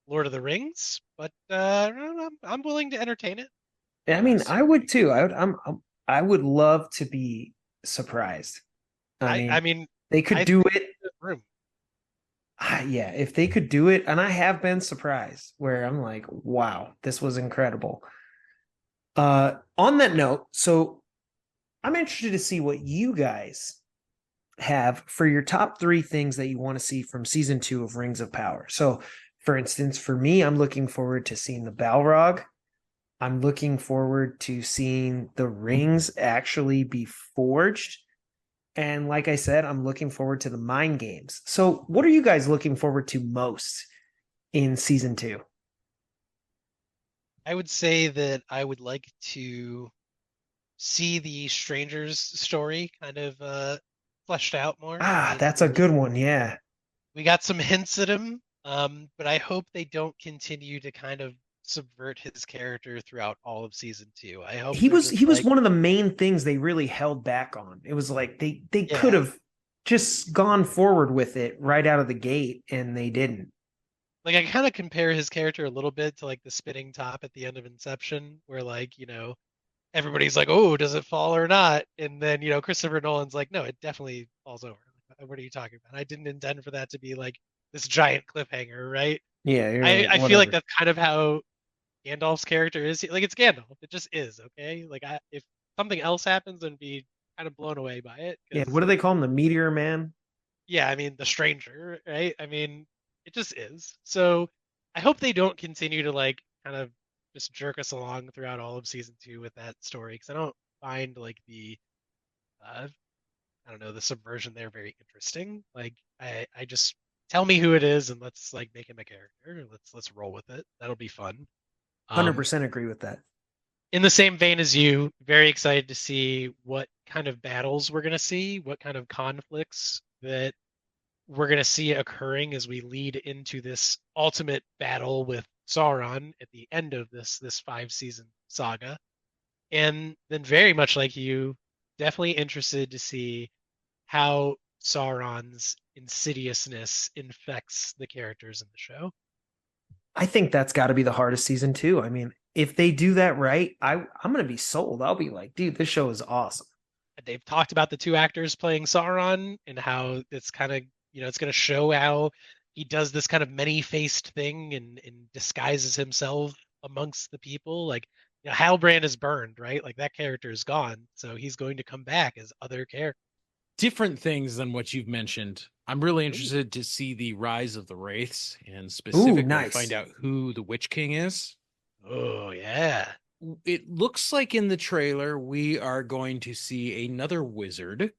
Lord of the Rings, but I'm willing to entertain it. I mean, I would too. I would love to be surprised. I mean, they could do it. Room. Yeah, if they could do it, and I have been surprised where I'm like, wow, this was incredible. On that note, so I'm interested to see what you guys have for your top 3 things that you want to see from season 2 of Rings of Power. So, for instance, for me, I'm looking forward to seeing the Balrog. I'm looking forward to seeing the rings actually be forged. And like I said, I'm looking forward to the mind games. So, what are you guys looking forward to most in season 2? I would say that I would like to see the Strangers story kind of fleshed out more. That's a good one. Yeah. We got some hints at him, but I hope they don't continue to kind of subvert his character throughout all of season 2. I hope he was one of the main things they really held back on. It was like they could have just gone forward with it right out of the gate, and they didn't. Like, I kind of compare his character a little bit to like the spinning top at the end of Inception, where like, everybody's like, oh, does it fall or not? And then, Christopher Nolan's like, no, it definitely falls over. What are you talking about? I didn't intend for that to be like this giant cliffhanger, right? Yeah. I feel like that's kind of how Gandalf's character is. Like, it's Gandalf. It just is, okay? Like, if something else happens, I'd be kind of blown away by it. Yeah, what do they call him? The Meteor Man? Yeah, I mean, the Stranger, right? I mean, it just is. So I hope they don't continue to like kind of just jerk us along throughout all of season 2 with that story, because I don't find like the I don't know, the subversion there very interesting. Like, I just tell me who it is and let's like make him a character. Let's roll with it. That'll be fun. 100% agree with that. In the same vein as you, very excited to see what kind of battles we're going to see, what kind of conflicts that we're going to see occurring as we lead into this ultimate battle with Sauron at the end of this 5-season saga. And then, very much like you, definitely interested to see how Sauron's insidiousness infects the characters in the show. I think that's got to be the hardest season 2. I mean, if they do that right, I'm going to be sold. I'll be like, dude, this show is awesome. They've talked about the 2 actors playing Sauron and how it's kind of, it's going to show how he does this kind of many-faced thing and disguises himself amongst the people. Like, Halbrand is burned, right? Like, that character is gone. So he's going to come back as other characters. Different things than what you've mentioned. I'm really interested to see the rise of the Wraiths and specifically find out who the Witch King is. Oh, yeah. It looks like in the trailer we are going to see another wizard.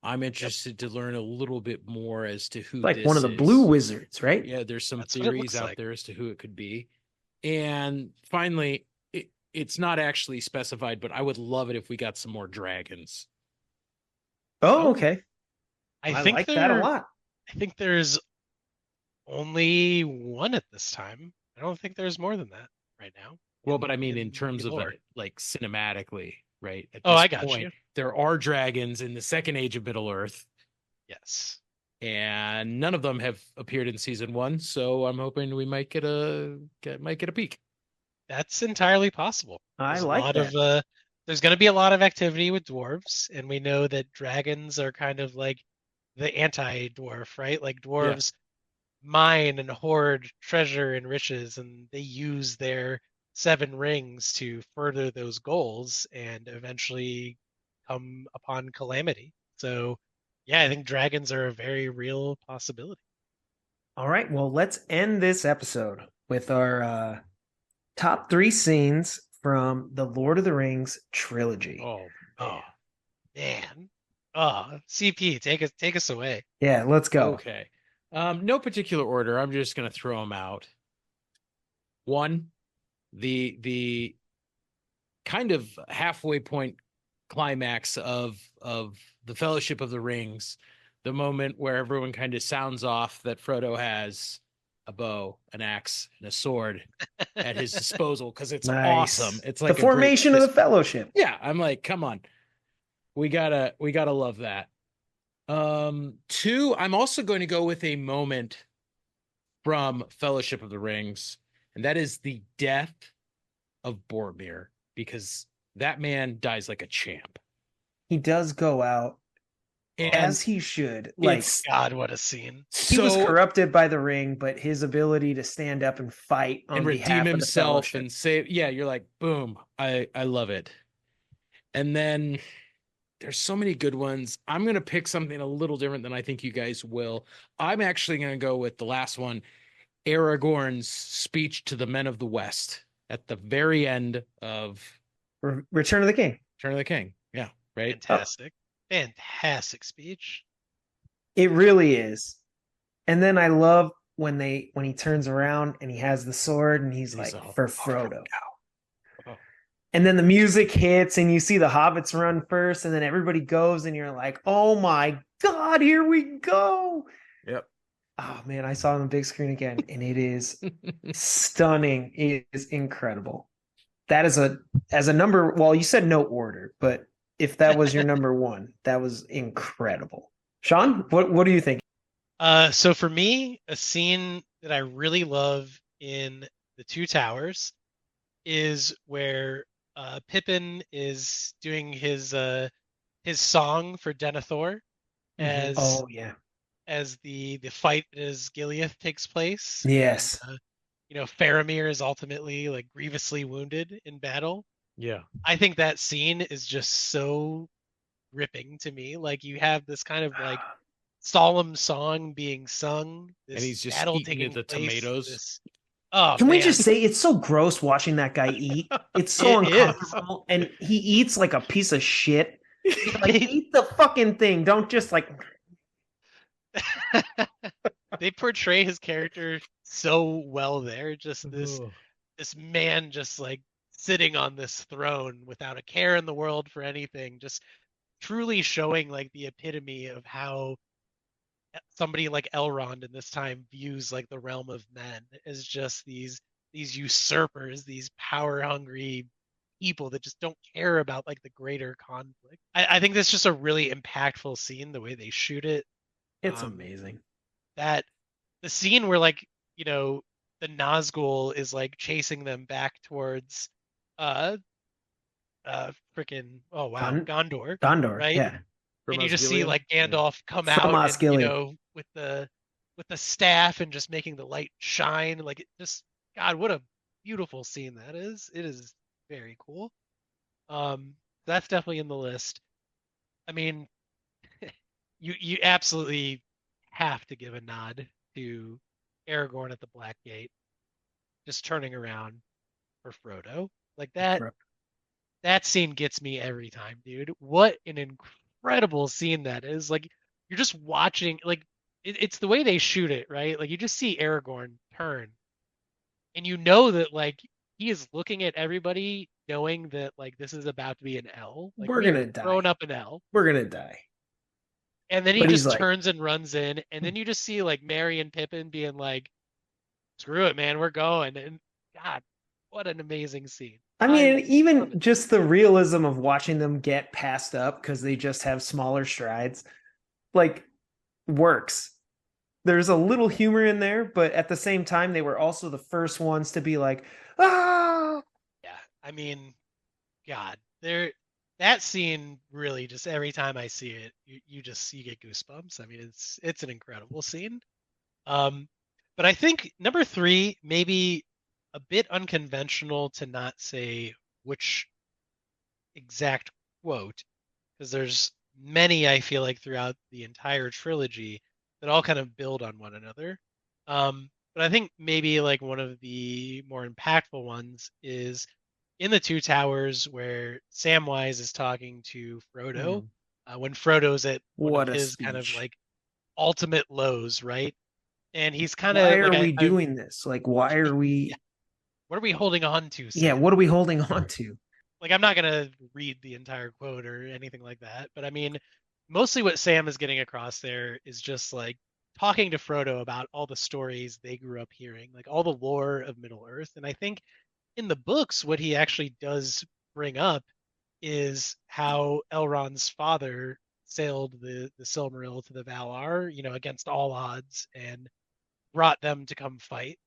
I'm interested to learn a little bit more as to who like this one of the blue wizards, right? Yeah, there's some theories out there as to who it could be. And finally, it's not actually specified, but I would love it if we got some more dragons. Oh, okay. I think like that a lot. I think there's only one at this time. I don't think there's more than that right now. Well, but I mean, in in terms the of lore. like cinematically, right? At Oh, this I got point, you. there are dragons in the second age of Middle Earth, Yes. and none of them have appeared in season 1. So I'm hoping we might get a peek. That's entirely possible. I There's a like lot that. of there's going to be a lot of activity with dwarves, and we know that dragons are kind of like the anti-dwarf, right? Like Yeah. dwarves mine and hoard treasure and riches, and they use their 7 rings to further those goals and eventually come upon calamity. So, yeah, I think dragons are a very real possibility. All right, well, let's end this episode with our top 3 scenes from the Lord of the Rings trilogy. Oh, Oh, man. Oh, CP, take us away. Yeah, let's go. okay. No particular order. I'm just gonna throw them out. 1, the kind of halfway point climax of the Fellowship of the Rings, the moment where everyone kind of sounds off that Frodo has a bow, an axe, and a sword at his disposal because it's Nice. awesome. It's The like formation of the Fellowship. Yeah, I'm like, come on, we gotta love that. 2, I'm also going to go with a moment from Fellowship of the Rings, and that is the death of Boromir, because that man dies like a champ. He does go out And as he should. Like, it's God, what a scene. he was corrupted by the ring, but his ability to stand up and fight on and behalf redeem of the himself Fellowship. and save. Yeah, you're like, boom. I love it. And then there's so many good ones. I'm going to pick something a little different than I think you guys will. I'm actually going to go with the last one, Aragorn's speech to the men of the West at the very end of Return of the King. Return of the King. Yeah, right. Fantastic. Fantastic speech. It really is. And then I love when he turns around and he has the sword and he's like, all, for Frodo. Oh. And then the music hits and you see the hobbits run first and then everybody goes and you're like, oh my God, here we go. Yep. Oh man, I saw it on the big screen again and it is stunning. It is incredible. That is as a number, well, you said no order, but if that was your number 1, that was incredible. Sean, what do you think? So for me, a scene that I really love in The Two Towers is where Pippin is doing his song for Denethor as as the fight as Gilead takes place. Yes. And, Faramir is ultimately like grievously wounded in battle. Yeah. I think that scene is just so gripping to me. Like you have this kind of like solemn song being sung, this and he's just battle eating taking the place, tomatoes. Can we just say it's so gross watching that guy eat? It's so uncomfortable, and he eats like a piece of shit. Like, eat the fucking thing. Don't just like. They portray his character so well there. Just this man just like sitting on this throne without a care in the world for anything, just truly showing like the epitome of how somebody like Elrond in this time views like the realm of men as just these usurpers, these power hungry people that just don't care about like the greater conflict. I think that's just a really impactful scene, the way they shoot it. It's amazing. That the scene where like, the Nazgul is like chasing them back towards freaking Gondor, right? Yeah. And you just see like Gandalf come From out Osgiliath. and, with the staff and just making the light shine. Like it just, God, what a beautiful scene that is. It is very cool. That's definitely in the list. I mean, you absolutely have to give a nod to Aragorn at the Black Gate, just turning around for Frodo. Like that scene gets me every time, dude. What an incredible scene that is. Like you're just watching, like it's the way they shoot it, right? Like you just see Aragorn turn and you know that like he is looking at everybody knowing that like this is about to be an L. Like we're gonna die. Throwing up an L. We're gonna die. And then he But he's just like, turns and runs in, and then you just see like Merry and Pippin being like, "Screw it, man, we're going." And God, what an amazing scene! I I mean, love even it. just the realism of watching them get passed up because they just have smaller strides, like, works. There's a little humor in there, but at the same time, they were also the first ones to be like, ah. Yeah, I mean, God, there that scene really just every time I see it, you get goosebumps. I mean, it's an incredible scene. Um, but I think number three, maybe a bit unconventional to not say which exact quote, because there's many I feel like throughout the entire trilogy that all kind of build on one another. But I think maybe like one of the more impactful ones is in the Two Towers where Samwise is talking to Frodo when Frodo's at one of What a his kind of speech. like ultimate lows, right? And he's kind Why of like are we I doing this? Like, why are yeah, we, what are we holding on to, yeah, Sam? what are we holding on to? Like I'm not gonna read the entire quote or anything like that, but I mean, mostly what Sam is getting across there is just like talking to Frodo about all the stories they grew up hearing, like all the lore of Middle Earth. And I think in the books, what he actually does bring up is how Elrond's father sailed the Silmaril to the Valar, against all odds and brought them to come fight.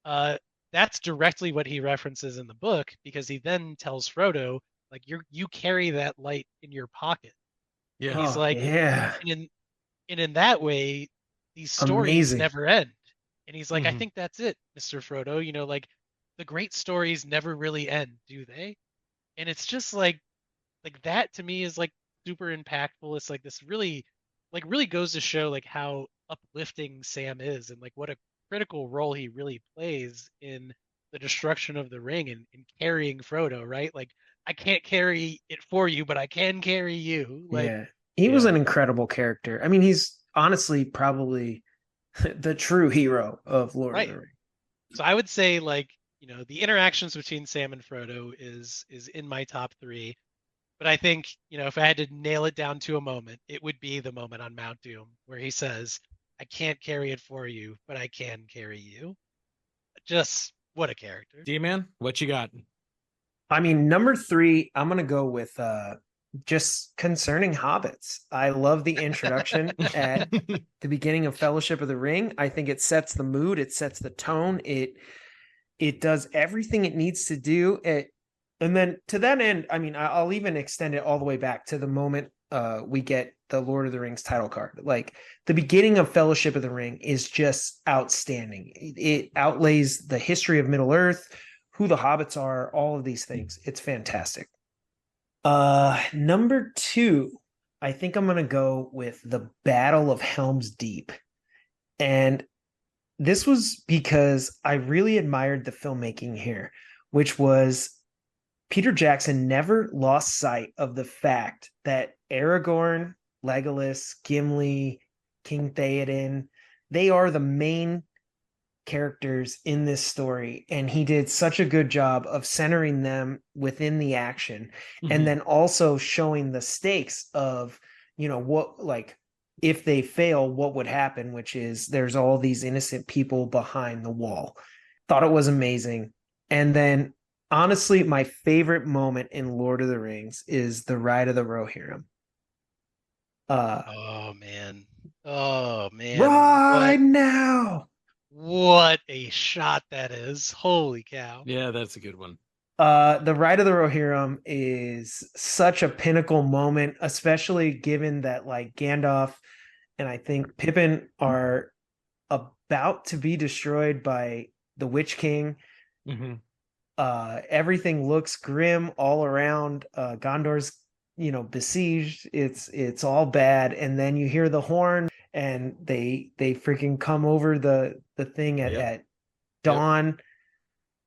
Uh, that's directly what he references in the book because he then tells Frodo, like, you carry that light in your pocket. And Yeah. he's Oh, like, yeah. and in that way, these stories Amazing. never end. And he's like, I Mhm. think that's it, Mr. Frodo. Like the great stories never really end, do they? And it's just like that to me is like super impactful. It's like this really goes to show like how uplifting Sam is and like what a critical role he really plays in the destruction of the ring and in carrying Frodo, right? Like I can't carry it for you, but I can carry you. Like Yeah. He was Yeah. an incredible character. I mean, he's honestly probably the true hero of Lord of the right. Rings. So I would say like, the interactions between Sam and Frodo is in my top three. But I think, if I had to nail it down to a moment, it would be the moment on Mount Doom where he says, I can't carry it for you, but I can carry you. Just what a character. D-Man, what you got? I mean, number three, I'm gonna go with just concerning hobbits. I love the introduction at the beginning of Fellowship of the Ring. I think it sets the mood, it sets the tone, it does everything it needs to do. And then to that end, I mean, I'll even extend it all the way back to the moment we get the Lord of the Rings title card. Like the beginning of Fellowship of the Ring is just outstanding. It outlays the history of Middle Earth, who the hobbits are, all of these things. It's fantastic. Number two, I think I'm gonna go with the Battle of Helm's Deep. And this was because I really admired the filmmaking here, which was Peter Jackson never lost sight of the fact that Aragorn, Legolas, Gimli, King Theoden, they are the main characters in this story. And he did such a good job of centering them within the action and then also showing the stakes of, what, like, if they fail, what would happen, which is there's all these innocent people behind the wall. Thought it was amazing. And then honestly, my favorite moment in Lord of the Rings is the Ride of the Rohirrim. Oh man. Oh man. Ride now. What a shot that is. Holy cow. Yeah, that's a good one. The Ride of the Rohirrim is such a pinnacle moment, especially given that like Gandalf and I think Pippin are about to be destroyed by the Witch King. Everything looks grim all around. Gondor's, besieged. It's all bad, and then you hear the horn, and they freaking come over the thing at dawn,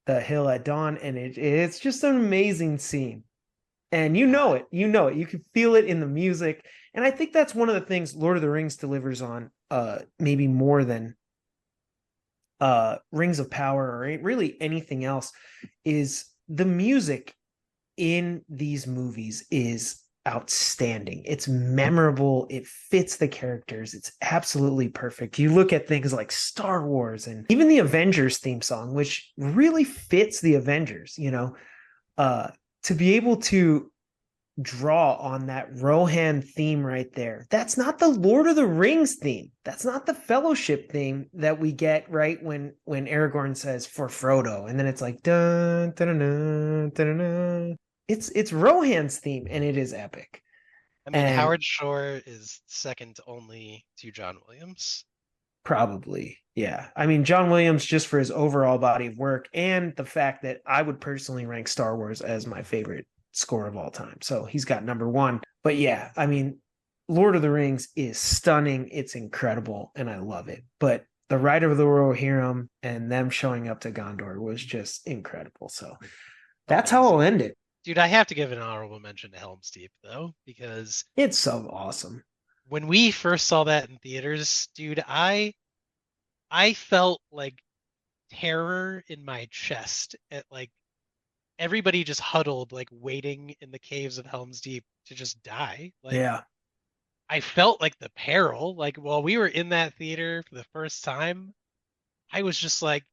the hill at dawn, and it's just an amazing scene. And you know it, you can feel it in the music, and I think that's one of the things Lord of the Rings delivers on, maybe more than Rings of Power or really anything else, is the music in these movies is outstanding. It's memorable. It fits the characters. It's absolutely perfect. You look at things like Star Wars and even the Avengers theme song, which really fits the Avengers, to be able to draw on that Rohan theme right there. That's not the Lord of the Rings theme. That's not the Fellowship theme that we get right when Aragorn says for Frodo, and then it's like dun dun dun dun dun dun. It's Rohan's theme, and it is epic. I mean, Howard Shore is second only to John Williams. Probably, yeah. I mean, John Williams, just for his overall body of work and the fact that I would personally rank Star Wars as my favorite score of all time. So he's got number one. But yeah, I mean, Lord of the Rings is stunning. It's incredible, and I love it. But the Ride of the Rohirrim and them showing up to Gondor was just incredible. So that's how I'll end it. Dude, I have to give an honorable mention to Helm's Deep, though, because it's so awesome. When we first saw that in theaters, dude, I felt like terror in my chest at like everybody just huddled, like waiting in the caves of Helm's Deep to just die. Like, yeah. I felt like the peril. Like while we were in that theater for the first time, I was just like,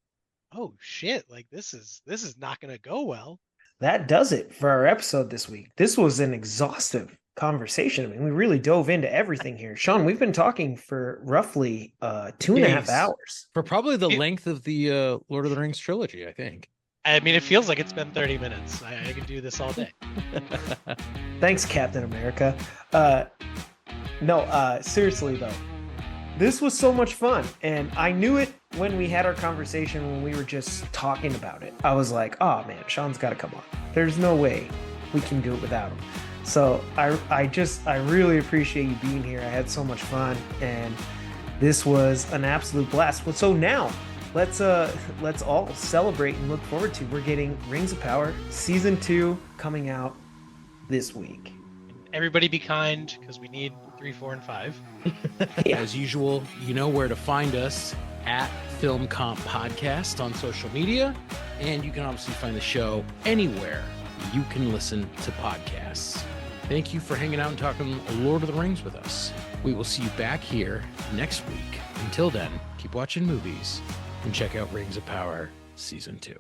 oh shit, like this is not gonna go well. That does it for our episode this week. This was an exhaustive conversation. I mean, we really dove into everything here. Sean, we've been talking for roughly 2.5 hours. For probably the length of the Lord of the Rings trilogy, I think. I mean, it feels like it's been 30 minutes. I can do this all day. Thanks, Captain America. No, seriously, though. This was so much fun, and I knew it when we had our conversation when we were just talking about it. I was like, oh man, Sean's got to come on. There's no way we can do it without him. So I really appreciate you being here. I had so much fun, and this was an absolute blast. Well, so now let's all celebrate and look forward to. We're getting Rings of Power Season 2 coming out this week. Everybody be kind, because we need 3, 4, and 5. Yeah. As usual, you know where to find us at Film Comp Podcast on social media, and you can obviously find the show anywhere you can listen to podcasts. Thank you for hanging out and talking Lord of the Rings with us. We will see you back here next week. Until then, keep watching movies and check out Rings of Power Season 2.